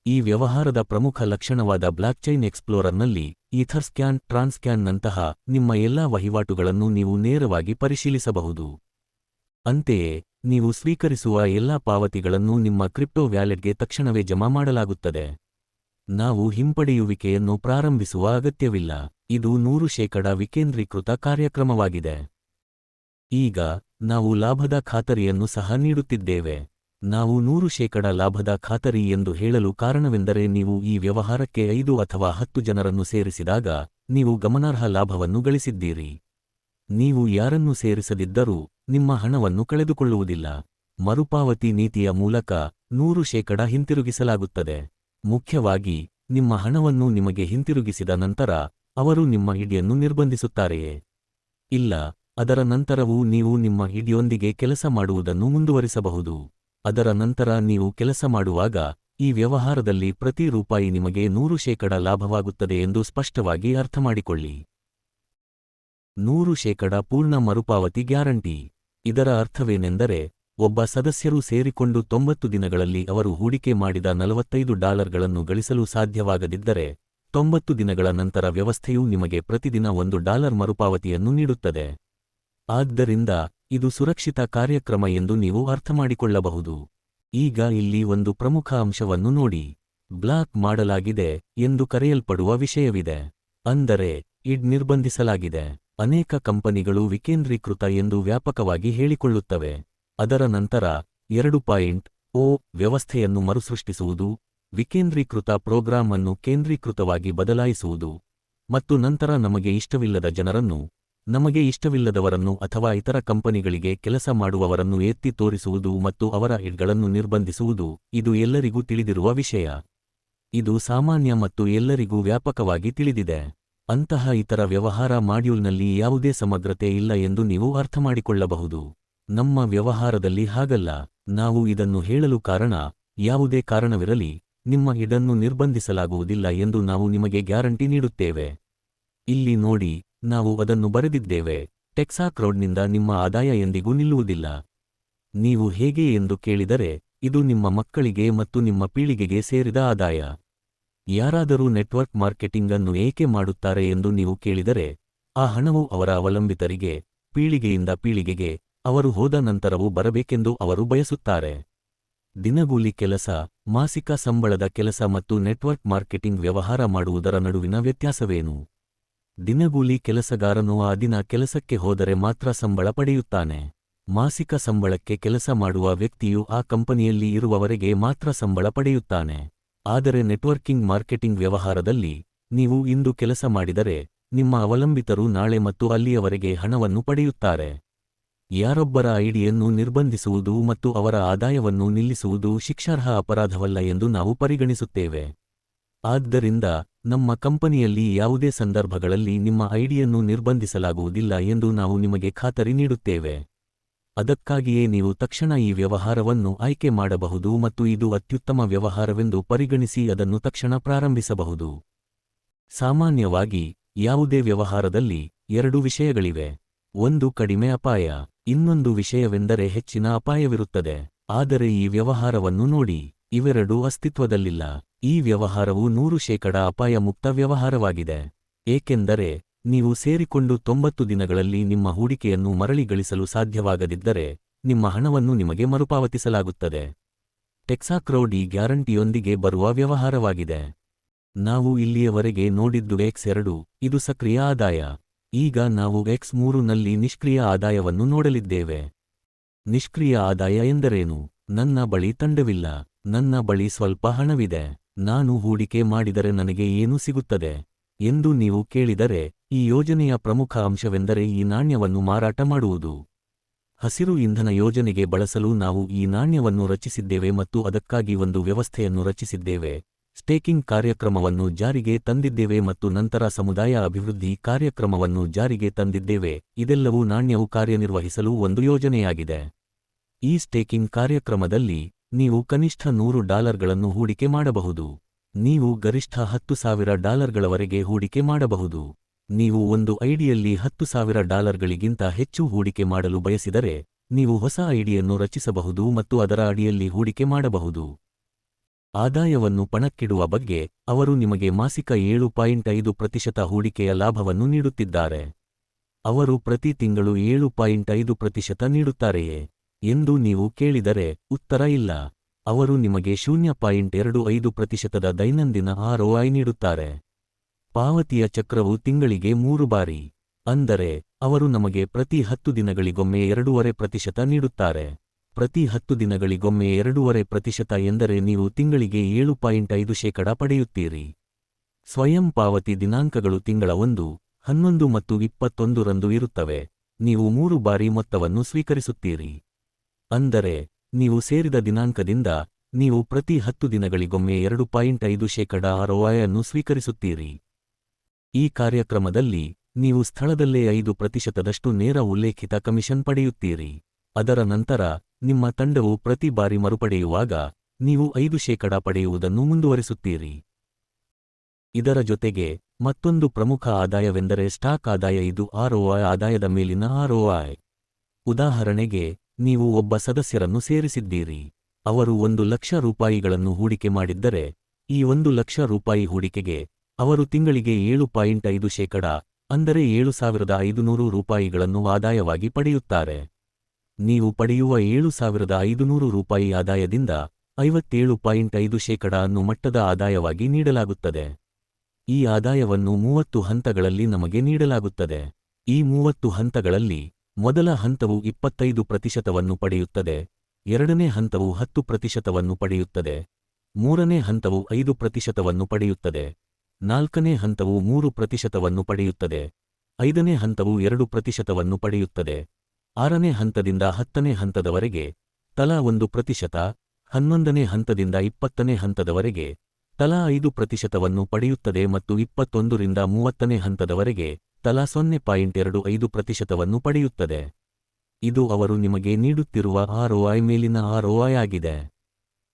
ಈ ವ್ಯವಹಾರದ ಪ್ರಮುಖ ಲಕ್ಷಣವಾದ ಬ್ಲಾಕ್ಚೈನ್ ಎಕ್ಸ್ಪ್ಲೋರರ್ನಲ್ಲಿ ಈಥರ್ಸ್ಕ್ಯಾನ್, ಟ್ರಾನ್ಸ್ಕ್ಯಾನ್ನಂತಹ ನಿಮ್ಮ ಎಲ್ಲಾ ವಹಿವಾಟುಗಳನ್ನು ನೀವು ನೇರವಾಗಿ ಪರಿಶೀಲಿಸಬಹುದು. ಅಂತೆಯೇ ನೀವು ಸ್ವೀಕರಿಸುವ ಎಲ್ಲಾ ಪಾವತಿಗಳನ್ನು ನಿಮ್ಮ ಕ್ರಿಪ್ಟೋ ವ್ಯಾಲೆಟ್ಗೆ ತಕ್ಷಣವೇ ಜಮಾ ಮಾಡಲಾಗುತ್ತದೆ. ನಾವು ಹಿಂಪಡೆಯುವಿಕೆಯನ್ನು ಪ್ರಾರಂಭಿಸುವ ಅಗತ್ಯವಿಲ್ಲ. ಇದು 100% ವಿಕೇಂದ್ರೀಕೃತ ಕಾರ್ಯಕ್ರಮವಾಗಿದೆ. ಈಗ ನಾವು ಲಾಭದ ಖಾತರಿಯನ್ನು ಸಹ ನೀಡುತ್ತಿದ್ದೇವೆ. ನಾವು 100% ಲಾಭದ ಖಾತರಿ ಎಂದು ಹೇಳಲು ಕಾರಣವೆಂದರೆ ನೀವು ಈ ವ್ಯವಹಾರಕ್ಕೆ 5 ಅಥವಾ 10 ಜನರನ್ನು ಸೇರಿಸಿದಾಗ ನೀವು ಗಮನಾರ್ಹ ಲಾಭವನ್ನು ಗಳಿಸಿದ್ದೀರಿ. ನೀವು ಯಾರನ್ನೂ ಸೇರಿಸದಿದ್ದರೂ ನಿಮ್ಮ ಹಣವನ್ನು ಕಳೆದುಕೊಳ್ಳುವುದಿಲ್ಲ. ಮರುಪಾವತಿ ನೀತಿಯ ಮೂಲಕ 100% ಹಿಂತಿರುಗಿಸಲಾಗುತ್ತದೆ. ಮುಖ್ಯವಾಗಿ ನಿಮ್ಮ ಹಣವನ್ನು ನಿಮಗೆ ಹಿಂತಿರುಗಿಸಿದ ನಂತರ ಅವರು ನಿಮ್ಮ ಇಡಿಯನ್ನು ನಿರ್ಬಂಧಿಸುತ್ತಾರೆಯೇ? ಇಲ್ಲ. ಅದರ ನಂತರವೂ ನೀವು ನಿಮ್ಮ ಇಡಿಯೊಂದಿಗೆ ಕೆಲಸ ಮಾಡುವುದನ್ನು ಮುಂದುವರಿಸಬಹುದು. ಅದರ ನಂತರ ನೀವು ಕೆಲಸ ಮಾಡುವಾಗ ಈ ವ್ಯವಹಾರದಲ್ಲಿ ಪ್ರತಿ ರೂಪಾಯಿ ನಿಮಗೆ 100% ಲಾಭವಾಗುತ್ತದೆ ಎಂದು ಸ್ಪಷ್ಟವಾಗಿ ಅರ್ಥಮಾಡಿಕೊಳ್ಳಿ. 100% ಪೂರ್ಣ ಮರುಪಾವತಿ ಗ್ಯಾರಂಟಿ. ಇದರ ಅರ್ಥವೇನೆಂದರೆ ಒಬ್ಬ ಸದಸ್ಯರು ಸೇರಿಕೊಂಡು 90 ದಿನಗಳಲ್ಲಿ ಅವರು ಹೂಡಿಕೆ ಮಾಡಿದ $45 ಗಳಿಸಲು ಸಾಧ್ಯವಾಗದಿದ್ದರೆ 90 ದಿನಗಳ ನಂತರ ವ್ಯವಸ್ಥೆಯು ನಿಮಗೆ ಪ್ರತಿದಿನ $1 ಮರುಪಾವತಿಯನ್ನು ನೀಡುತ್ತದೆ. ಆದ್ದರಿಂದ ಇದು ಸುರಕ್ಷಿತ ಕಾರ್ಯಕ್ರಮ ಎಂದು ನೀವು ಅರ್ಥಮಾಡಿಕೊಳ್ಳಬಹುದು. ಈಗ ಇಲ್ಲಿ ಒಂದು ಪ್ರಮುಖ ಅಂಶವನ್ನು ನೋಡಿ. ಬ್ಲಾಕ್ ಮಾಡಲಾಗಿದೆ ಎಂದು ಕರೆಯಲ್ಪಡುವ ವಿಷಯವಿದೆ. ಅಂದರೆ ಇಡ್ ನಿರ್ಬಂಧಿಸಲಾಗಿದೆ. ಅನೇಕ ಕಂಪನಿಗಳು ವಿಕೇಂದ್ರೀಕೃತ ಎಂದು ವ್ಯಾಪಕವಾಗಿ ಹೇಳಿಕೊಳ್ಳುತ್ತವೆ. ಅದರ ನಂತರ 2.0 ವ್ಯವಸ್ಥೆಯನ್ನು ಮರುಸೃಷ್ಟಿಸುವುದು, ವಿಕೇಂದ್ರೀಕೃತ ಪ್ರೋಗ್ರಾಂ ಅನ್ನು ಕೇಂದ್ರೀಕೃತವಾಗಿ ಬದಲಾಯಿಸುವುದು, ಮತ್ತು ನಂತರ ನಮಗೆ ಇಷ್ಟವಿಲ್ಲದ ಜನರನ್ನು, ನಮಗೆ ಇಷ್ಟವಿಲ್ಲದವರನ್ನು ಅಥವಾ ಇತರ ಕಂಪನಿಗಳಿಗೆ ಕೆಲಸ ಮಾಡುವವರನ್ನು ಎತ್ತಿ ತೋರಿಸುವುದು ಮತ್ತು ಅವರ ಇಡ್ಗಳನ್ನು ನಿರ್ಬಂಧಿಸುವುದು, ಇದು ಎಲ್ಲರಿಗೂ ತಿಳಿದಿರುವ ವಿಷಯ. ಇದು ಸಾಮಾನ್ಯ ಮತ್ತು ಎಲ್ಲರಿಗೂ ವ್ಯಾಪಕವಾಗಿ ತಿಳಿದಿದೆ. ಅಂತಹ ಇತರ ವ್ಯವಹಾರ ಮಾಡ್ಯೂಲ್ನಲ್ಲಿ ಯಾವುದೇ ಸಮಗ್ರತೆ ಇಲ್ಲ ಎಂದು ನೀವು ಅರ್ಥಮಾಡಿಕೊಳ್ಳಬಹುದು. ನಮ್ಮ ವ್ಯವಹಾರದಲ್ಲಿ ಹಾಗಲ್ಲ. ನಾವು ಇದನ್ನು ಹೇಳಲು ಕಾರಣ, ಯಾವುದೇ ಕಾರಣವಿರಲಿ, ನಿಮ್ಮ ಇಡನ್ನು ನಿರ್ಬಂಧಿಸಲಾಗುವುದಿಲ್ಲ ಎಂದು ನಾವು ನಿಮಗೆ ಗ್ಯಾರಂಟಿ ನೀಡುತ್ತೇವೆ. ಇಲ್ಲಿ ನೋಡಿ, ನಾವು ಅದನ್ನು ಬರೆದಿದ್ದೇವೆ. ಟೆಕ್ಸಾಕ್ರೌಡ್ನಿಂದ ನಿಮ್ಮ ಆದಾಯ ಎಂದಿಗೂ ನಿಲ್ಲುವುದಿಲ್ಲ. ನೀವು ಹೇಗೆ ಎಂದು ಕೇಳಿದರೆ, ಇದು ನಿಮ್ಮ ಮಕ್ಕಳಿಗೆ ಮತ್ತು ನಿಮ್ಮ ಪೀಳಿಗೆಗೆ ಸೇರಿದ ಆದಾಯ. ಯಾರಾದರೂ ನೆಟ್ವರ್ಕ್ ಮಾರ್ಕೆಟಿಂಗ್ ಅನ್ನು ಏಕೆ ಮಾಡುತ್ತಾರೆ ಎಂದು ನೀವು ಕೇಳಿದರೆ, ಆ ಹಣವು ಅವರ ಅವಲಂಬಿತರಿಗೆ, ಪೀಳಿಗೆಯಿಂದ ಪೀಳಿಗೆಗೆ, ಅವರು ಹೋದ ನಂತರವೂ ಬರಬೇಕೆಂದು ಅವರು ಬಯಸುತ್ತಾರೆ. ದಿನಗೂಲಿ ಕೆಲಸ, ಮಾಸಿಕ ಸಂಬಳದ ಕೆಲಸ ಮತ್ತು ನೆಟ್ವರ್ಕ್ ಮಾರ್ಕೆಟಿಂಗ್ ವ್ಯವಹಾರ ಮಾಡುವುದರ ನಡುವಿನ ವ್ಯತ್ಯಾಸವೇನು? ದಿನಗೂಲಿ ಕೆಲಸಗಾರನು ಆ ದಿನ ಕೆಲಸಕ್ಕೆ ಹೋದರೆ ಮಾತ್ರ ಸಂಬಳ ಪಡೆಯುತ್ತಾನೆ. ಮಾಸಿಕ ಸಂಬಳಕ್ಕೆ ಕೆಲಸ ಮಾಡುವ ವ್ಯಕ್ತಿಯು ಆ ಕಂಪನಿಯಲ್ಲಿ ಇರುವವರೆಗೆ ಮಾತ್ರ ಸಂಬಳ ಪಡೆಯುತ್ತಾನೆ. ಆದರೆ ನೆಟ್ವರ್ಕಿಂಗ್ ಮಾರ್ಕೆಟಿಂಗ್ ವ್ಯವಹಾರದಲ್ಲಿ, ನೀವು ಇಂದು ಕೆಲಸ ಮಾಡಿದರೆ, ನಿಮ್ಮ ಅವಲಂಬಿತರು ನಾಳೆ ಮತ್ತು ಅಲ್ಲಿಯವರೆಗೆ ಹಣವನ್ನು ಪಡೆಯುತ್ತಾರೆ. ಯಾರೊಬ್ಬರ ಐಡಿಯನ್ನು ನಿರ್ಬಂಧಿಸುವುದು ಮತ್ತು ಅವರ ಆದಾಯವನ್ನು ನಿಲ್ಲಿಸುವುದು ಶಿಕ್ಷಾರ್ಹ ಅಪರಾಧವಲ್ಲ ಎಂದು ನಾವು ಪರಿಗಣಿಸುತ್ತೇವೆ. ಆದ್ದರಿಂದ ನಮ್ಮ ಕಂಪನಿಯಲ್ಲಿ ಯಾವುದೇ ಸಂದರ್ಭಗಳಲ್ಲಿ ನಿಮ್ಮ ಐಡಿಯನ್ನು ನಿರ್ಬಂಧಿಸಲಾಗುವುದಿಲ್ಲ ಎಂದು ನಾವು ನಿಮಗೆ ಖಾತರಿ ನೀಡುತ್ತೇವೆ. ಅದಕ್ಕಾಗಿಯೇ ನೀವು ತಕ್ಷಣ ಈ ವ್ಯವಹಾರವನ್ನು ಆಯ್ಕೆ ಮಾಡಬಹುದು ಮತ್ತು ಇದು ಅತ್ಯುತ್ತಮ ವ್ಯವಹಾರವೆಂದು ಪರಿಗಣಿಸಿ ಅದನ್ನು ತಕ್ಷಣ ಪ್ರಾರಂಭಿಸಬಹುದು. ಸಾಮಾನ್ಯವಾಗಿ ಯಾವುದೇ ವ್ಯವಹಾರದಲ್ಲಿ 2 ವಿಷಯಗಳಿವೆ. ಒಂದು ಕಡಿಮೆ ಅಪಾಯ. ಇನ್ನೊಂದು ವಿಷಯವೆಂದರೆ ಹೆಚ್ಚಿನ ಅಪಾಯವಿರುತ್ತದೆ. ಆದರೆ ಈ ವ್ಯವಹಾರವನ್ನು ನೋಡಿ, ಇವೆರಡೂ ಅಸ್ತಿತ್ವದಲ್ಲಿಲ್ಲ. ಈ ವ್ಯವಹಾರವು 100% ಅಪಾಯ ಮುಕ್ತ ವ್ಯವಹಾರವಾಗಿದೆ. ಏಕೆಂದರೆ ನೀವು ಸೇರಿಕೊಂಡು 90 ದಿನಗಳಲ್ಲಿ ನಿಮ್ಮ ಹೂಡಿಕೆಯನ್ನು ಮರಳಿ ಗಳಿಸಲು ಸಾಧ್ಯವಾಗದಿದ್ದರೆ, ನಿಮ್ಮ ಹಣವನ್ನು ನಿಮಗೆ ಮರುಪಾವತಿಸಲಾಗುತ್ತದೆ. ಟೆಕ್ಸಾಕ್ರೌಡ್ ಈ ಗ್ಯಾರಂಟಿಯೊಂದಿಗೆ ಬರುವ ವ್ಯವಹಾರವಾಗಿದೆ. ನಾವು ಇಲ್ಲಿಯವರೆಗೆ ನೋಡಿದ್ದು X2, ಇದು ಸಕ್ರಿಯ ಆದಾಯ. ಈಗ ನಾವು X3 ನಲ್ಲಿ ನಿಷ್ಕ್ರಿಯ ಆದಾಯವನ್ನು ನೋಡಲಿದ್ದೇವೆ. ನಿಷ್ಕ್ರಿಯ ಆದಾಯ ಎಂದರೇನು? ನನ್ನ ಬಳಿ ತಂಡವಿಲ್ಲ. ನನ್ನ ಬಳಿ ಸ್ವಲ್ಪ ಹಣವಿದೆ. ನಾನು ಹೂಡಿಕೆ ಮಾಡಿದರೆ ನನಗೆ ಏನು ಸಿಗುತ್ತದೆ ಎಂದು ನೀವು ಕೇಳಿದರೆ, ಈ ಯೋಜನೆಯ ಪ್ರಮುಖ ಅಂಶವೆಂದರೆ ಈ ನಾಣ್ಯವನ್ನು ಮಾರಾಟ ಮಾಡುವುದು. ಹಸಿರು ಇಂಧನ ಯೋಜನೆಗೆ ಬಳಸಲು ನಾವು ಈ ನಾಣ್ಯವನ್ನು ರಚಿಸಿದ್ದೇವೆ ಮತ್ತು ಅದಕ್ಕಾಗಿ ಒಂದು ವ್ಯವಸ್ಥೆಯನ್ನು ರಚಿಸಿದ್ದೇವೆ. ಸ್ಟೇಕಿಂಗ್ ಕಾರ್ಯಕ್ರಮವನ್ನು ಜಾರಿಗೆ ತಂದಿದ್ದೇವೆ ಮತ್ತು ನಂತರ ಸಮುದಾಯ ಅಭಿವೃದ್ಧಿ ಕಾರ್ಯಕ್ರಮವನ್ನು ಜಾರಿಗೆ ತಂದಿದ್ದೇವೆ. ಇದೆಲ್ಲವೂ ನಾಣ್ಯವು ಕಾರ್ಯನಿರ್ವಹಿಸಲು ಒಂದು ಯೋಜನೆಯಾಗಿದೆ. ಈ ಸ್ಟೇಕಿಂಗ್ ಕಾರ್ಯಕ್ರಮದಲ್ಲಿ ನೀವು ಕನಿಷ್ಠ $100ಗಳನ್ನು ಹೂಡಿಕೆ ಮಾಡಬಹುದು. ನೀವು ಗರಿಷ್ಠ $10,000ಗಳವರೆಗೆ ಹೂಡಿಕೆ ಮಾಡಬಹುದು. ನೀವು ಒಂದು ಐಡಿಯಲ್ಲಿ $10,000ಗಳಿಗಿಂತ ಹೆಚ್ಚು ಹೂಡಿಕೆ ಮಾಡಲು ಬಯಸಿದರೆ ನೀವು ಹೊಸ ಐಡಿಯನ್ನು ರಚಿಸಬಹುದು ಮತ್ತು ಅದರ ಅಡಿಯಲ್ಲಿ ಹೂಡಿಕೆ ಮಾಡಬಹುದು. ಆದಾಯವನ್ನು ಪಣಕ್ಕಿಡುವ ಬಗ್ಗೆ ಅವರು ನಿಮಗೆ ಮಾಸಿಕ 7.5% ಹೂಡಿಕೆಯ ಲಾಭವನ್ನು ನೀಡುತ್ತಿದ್ದಾರೆ. ಅವರು ಪ್ರತಿ ತಿಂಗಳು 7.5% ನೀಡುತ್ತಾರೆಯೇ ಎಂದು ನೀವು ಕೇಳಿದರೆ ಉತ್ತರ ಇಲ್ಲ. ಅವರು ನಿಮಗೆ 0.25% ದೈನಂದಿನ ROI ನೀಡುತ್ತಾರೆ. ಪಾವತಿಯ ಚಕ್ರವು ತಿಂಗಳಿಗೆ 3 ಬಾರಿ. ಅಂದರೆ ಅವರು ನಮಗೆ ಪ್ರತಿ 10 ದಿನಗಳಿಗೊಮ್ಮೆ 2.5% ನೀಡುತ್ತಾರೆ. ಪ್ರತಿ 10 ದಿನಗಳಿಗೊಮ್ಮೆ 2.5% ಎಂದರೆ ನೀವು ತಿಂಗಳಿಗೆ 7.5% ಪಡೆಯುತ್ತೀರಿ. ಸ್ವಯಂ ಪಾವತಿ ದಿನಾಂಕಗಳು ತಿಂಗಳ 1, 11 ಮತ್ತು 21ರಂದು ಇರುತ್ತವೆ. ನೀವು 3 ಬಾರಿ ಮೊತ್ತವನ್ನು ಸ್ವೀಕರಿಸುತ್ತೀರಿ. ಅಂದರೆ ನೀವು ಸೇರಿದ ದಿನಾಂಕದಿಂದ ನೀವು ಪ್ರತಿ 10 ದಿನಗಳಿಗೊಮ್ಮೆ 2.5% ROI ಅನ್ನು ಸ್ವೀಕರಿಸುತ್ತೀರಿ. ಈ ಕಾರ್ಯಕ್ರಮದಲ್ಲಿ ನೀವು ಸ್ಥಳದಲ್ಲೇ 5%ದಷ್ಟು ನೇರ ಉಲ್ಲೇಖಿತ ಕಮಿಷನ್ ಪಡೆಯುತ್ತೀರಿ. ಅದರ ನಂತರ ನಿಮ್ಮ ತಂಡವು ಪ್ರತಿ ಬಾರಿ ಮರುಪಡೆಯುವಾಗ ನೀವು 5% ಪಡೆಯುವುದನ್ನು ಮುಂದುವರಿಸುತ್ತೀರಿ. ಇದರ ಜೊತೆಗೆ ಮತ್ತೊಂದು ಪ್ರಮುಖ ಆದಾಯವೆಂದರೆ ಸ್ಟಾಕ್ ಆದಾಯ. ಇದು ROI ಆದಾಯದ ಮೇಲಿನ ROI. ಉದಾಹರಣೆಗೆ ನೀವು ಒಬ್ಬ ಸದಸ್ಯರನ್ನು ಸೇರಿಸಿದ್ದೀರಿ. ಅವರು $1,00,000 ಹೂಡಿಕೆ ಮಾಡಿದ್ದರೆ ಈ $1,00,000 ಹೂಡಿಕೆಗೆ ಅವರು ತಿಂಗಳಿಗೆ 7.5% ಅಂದರೆ $7,500 ಆದಾಯವಾಗಿ ಪಡೆಯುತ್ತಾರೆ. ನೀವು ಪಡೆಯುವ $7,500 ಆದಾಯದಿಂದ 57.5% ಅನ್ನು ಮಟ್ಟದ ಆದಾಯವಾಗಿ ನೀಡಲಾಗುತ್ತದೆ. ಈ ಆದಾಯವನ್ನು 30 ಹಂತಗಳಲ್ಲಿ ನಮಗೆ ನೀಡಲಾಗುತ್ತದೆ. ಈ 30 ಹಂತಗಳಲ್ಲಿ ಮೊದಲ ಹಂತವು 25%ವನ್ನು ಪಡೆಯುತ್ತದೆ, ಎರಡನೇ ಹಂತವು 10%ವನ್ನು ಪಡೆಯುತ್ತದೆ, ಮೂರನೇ ಹಂತವು 5%ವನ್ನು ಪಡೆಯುತ್ತದೆ, ನಾಲ್ಕನೇ ಹಂತವು 3%ವನ್ನು ಪಡೆಯುತ್ತದೆ, ಐದನೇ ಹಂತವು 2%ವನ್ನು ಪಡೆಯುತ್ತದೆ, ಆರನೇ ಹಂತದಿಂದ 10ನೇ ಹಂತದವರೆಗೆ ತಲಾ 1%, 11ನೇ ಹಂತದಿಂದ 20ನೇ ಹಂತದವರೆಗೆ ತಲಾ 5%ವನ್ನು ಪಡೆಯುತ್ತದೆ ಮತ್ತು 21ರಿಂದ 30ನೇ ಹಂತದವರೆಗೆ ತಲಾ 0.25%ವನ್ನು ಪಡೆಯುತ್ತದೆ. ಇದು ಅವರು ನಿಮಗೆ ನೀಡುತ್ತಿರುವ ROI ಮೇಲಿನ ROI ಆಗಿದೆ.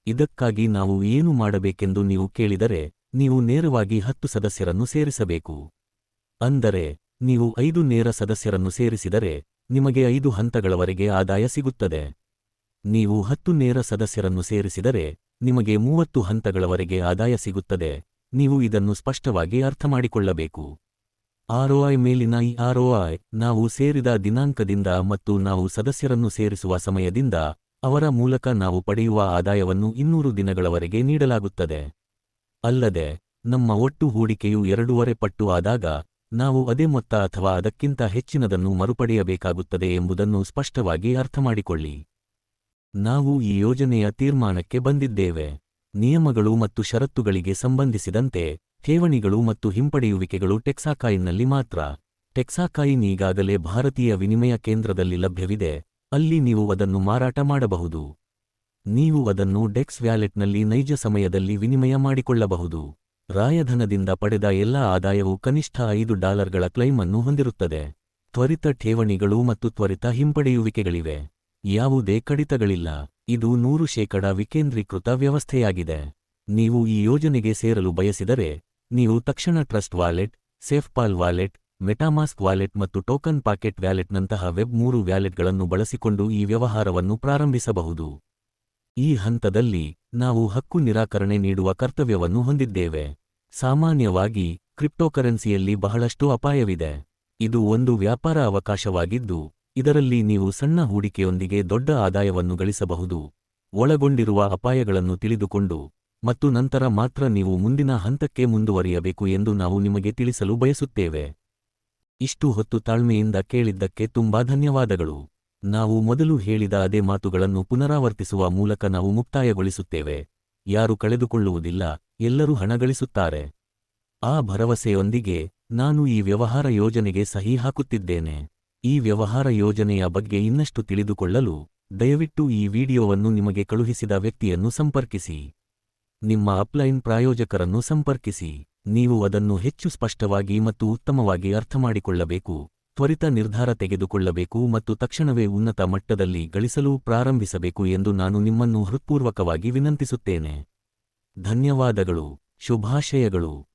ಇದಕ್ಕಾಗಿ ನಾವು ಏನು ಮಾಡಬೇಕೆಂದು ನೀವು ಕೇಳಿದರೆ ನೀವು ನೇರವಾಗಿ 10 ಸದಸ್ಯರನ್ನು ಸೇರಿಸಬೇಕು. ಅಂದರೆ ನೀವು 5 ನೇರ ಸದಸ್ಯರನ್ನು ಸೇರಿಸಿದರೆ ನಿಮಗೆ 5 ಹಂತಗಳವರೆಗೆ ಆದಾಯ ಸಿಗುತ್ತದೆ. ನೀವು 10 ನೇರ ಸದಸ್ಯರನ್ನು ಸೇರಿಸಿದರೆ ನಿಮಗೆ 30 ಹಂತಗಳವರೆಗೆ ಆದಾಯ ಸಿಗುತ್ತದೆ. ನೀವು ಇದನ್ನು ಸ್ಪಷ್ಟವಾಗಿ ಅರ್ಥಮಾಡಿಕೊಳ್ಳಬೇಕು. ROI ಮೇಲಿನ ಈ ROI ನಾವು ಸೇರಿದ ದಿನಾಂಕದಿಂದ ಮತ್ತು ನಾವು ಸದಸ್ಯರನ್ನು ಸೇರಿಸುವ ಸಮಯದಿಂದ ಅವರ ಮೂಲಕ ನಾವು ಪಡೆಯುವ ಆದಾಯವನ್ನು 200 ದಿನಗಳವರೆಗೆ ನೀಡಲಾಗುತ್ತದೆ. ಅಲ್ಲದೆ ನಮ್ಮ ಒಟ್ಟು ಹೂಡಿಕೆಯು 2.5 ಪಟ್ಟು ಆದಾಗ ನಾವು ಅದೇ ಮೊತ್ತ ಅಥವಾ ಅದಕ್ಕಿಂತ ಹೆಚ್ಚಿನದನ್ನು ಮರುಪಡೆಯಬೇಕಾಗುತ್ತದೆ ಎಂಬುದನ್ನು ಸ್ಪಷ್ಟವಾಗಿ ಅರ್ಥಮಾಡಿಕೊಳ್ಳಿ. ನಾವು ಈ ಯೋಜನೆಯ ತೀರ್ಮಾನಕ್ಕೆ ಬಂದಿದ್ದೇವೆ. ನಿಯಮಗಳು ಮತ್ತು ಷರತ್ತುಗಳಿಗೆ ಸಂಬಂಧಿಸಿದಂತೆ ಠೇವಣಿಗಳು ಮತ್ತು ಹಿಂಪಡೆಯುವಿಕೆಗಳು ಟೆಕ್ಸಾಕಾಯಿನ್ನಲ್ಲಿ ಮಾತ್ರ. ಟೆಕ್ಸಾಕಾಯಿನ್ ಈಗಾಗಲೇ ಭಾರತೀಯ ವಿನಿಮಯ ಕೇಂದ್ರದಲ್ಲಿ ಲಭ್ಯವಿದೆ. ಅಲ್ಲಿ ನೀವು ಅದನ್ನು ಮಾರಾಟ ಮಾಡಬಹುದು. ನೀವು ಅದನ್ನು ಡೆಕ್ಸ್ ವ್ಯಾಲೆಟ್ನಲ್ಲಿ ನೈಜ ಸಮಯದಲ್ಲಿ ವಿನಿಮಯ ಮಾಡಿಕೊಳ್ಳಬಹುದು. ರಾಯಧನದಿಂದ ಪಡೆದ ಎಲ್ಲ ಆದಾಯವು ಕನಿಷ್ಠ $5 ಕ್ಲೈಮ್ ಅನ್ನು ಹೊಂದಿರುತ್ತದೆ. ತ್ವರಿತ ಠೇವಣಿಗಳು ಮತ್ತು ತ್ವರಿತ ಹಿಂಪಡೆಯುವಿಕೆಗಳಿವೆ. ಯಾವುದೇ ಕಡಿತಗಳಿಲ್ಲ. ಇದು 100% ವಿಕೇಂದ್ರೀಕೃತ ವ್ಯವಸ್ಥೆಯಾಗಿದೆ. ನೀವು ಈ ಯೋಜನೆಗೆ ಸೇರಲು ಬಯಸಿದರೆ ನೀವು ತಕ್ಷಣ trust wallet, SafePal wallet, MetaMask wallet ಮತ್ತು ಟೋಕನ್ ಪಾಕೆಟ್ ವ್ಯಾಲೆಟ್ನಂತಹ ವೆಬ್ 3 ವ್ಯಾಲೆಟ್ಗಳನ್ನು ಬಳಸಿಕೊಂಡು ಈ ವ್ಯವಹಾರವನ್ನು ಪ್ರಾರಂಭಿಸಬಹುದು. ಈ ಹಂತದಲ್ಲಿ ನಾವು ಹಕ್ಕು ನಿರಾಕರಣೆ ನೀಡುವ ಕರ್ತವ್ಯವನ್ನು ಹೊಂದಿದ್ದೇವೆ. ಸಾಮಾನ್ಯವಾಗಿ ಕ್ರಿಪ್ಟೋಕರೆನ್ಸಿಯಲ್ಲಿ ಬಹಳಷ್ಟು ಅಪಾಯವಿದೆ. ಇದು ಒಂದು ವ್ಯಾಪಾರ ಅವಕಾಶವಾಗಿದ್ದು ಇದರಲ್ಲಿ ನೀವು ಸಣ್ಣ ಹೂಡಿಕೆಯೊಂದಿಗೆ ದೊಡ್ಡ ಆದಾಯವನ್ನು ಗಳಿಸಬಹುದು. ಒಳಗೊಂಡಿರುವ ಅಪಾಯಗಳನ್ನು ತಿಳಿದುಕೊಂಡು ಮತ್ತು ನಂತರ ಮಾತ್ರ ನೀವು ಮುಂದಿನ ಹಂತಕ್ಕೆ ಮುಂದುವರಿಯಬೇಕು ಎಂದು ನಾವು ನಿಮಗೆ ತಿಳಿಸಲು ಬಯಸುತ್ತೇವೆ. ಇಷ್ಟು ಹೊತ್ತು ತಾಳ್ಮೆಯಿಂದ ಕೇಳಿದ್ದಕ್ಕೆ ತುಂಬಾ ಧನ್ಯವಾದಗಳು. ನಾವು ಮೊದಲು ಹೇಳಿದ ಅದೇ ಮಾತುಗಳನ್ನು ಪುನರಾವರ್ತಿಸುವ ಮೂಲಕ ನಾವು ಮುಕ್ತಾಯಗೊಳಿಸುತ್ತೇವೆ. ಯಾರು ಕಳೆದುಕೊಳ್ಳುವುದಿಲ್ಲ, ಎಲ್ಲರೂ ಹಣ ಗಳಿಸುತ್ತಾರೆ. ಆ ಭರವಸೆಯೊಂದಿಗೆ ನಾನು ಈ ವ್ಯವಹಾರ ಯೋಜನೆಗೆ ಸಹಿ ಹಾಕುತ್ತಿದ್ದೇನೆ. ಈ ವ್ಯವಹಾರ ಯೋಜನೆಯ ಬಗ್ಗೆ ಇನ್ನಷ್ಟು ತಿಳಿದುಕೊಳ್ಳಲು ದಯವಿಟ್ಟು ಈ ವಿಡಿಯೋವನ್ನು ನಿಮಗೆ ಕಳುಹಿಸಿದ ವ್ಯಕ್ತಿಯನ್ನು ಸಂಪರ್ಕಿಸಿ. ನಿಮ್ಮ ಅಪ್ಲೈನ್ ಪ್ರಾಯೋಜಕರನ್ನು ಸಂಪರ್ಕಿಸಿ. ನೀವು ಅದನ್ನು ಹೆಚ್ಚು ಸ್ಪಷ್ಟವಾಗಿ ಮತ್ತು ಉತ್ತಮವಾಗಿ ಅರ್ಥಮಾಡಿಕೊಳ್ಳಬೇಕು, ತ್ವರಿತ ನಿರ್ಧಾರ ತೆಗೆದುಕೊಳ್ಳಬೇಕು ಮತ್ತು ತಕ್ಷಣವೇ ಉನ್ನತ ಮಟ್ಟದಲ್ಲಿ ಗಳಿಸಲು ಪ್ರಾರಂಭಿಸಬೇಕು ಎಂದು ನಾನು ನಿಮ್ಮನ್ನು ಹೃತ್ಪೂರ್ವಕವಾಗಿ ವಿನಂತಿಸುತ್ತೇನೆ. ಧನ್ಯವಾದಗಳು. ಶುಭಾಶಯಗಳು.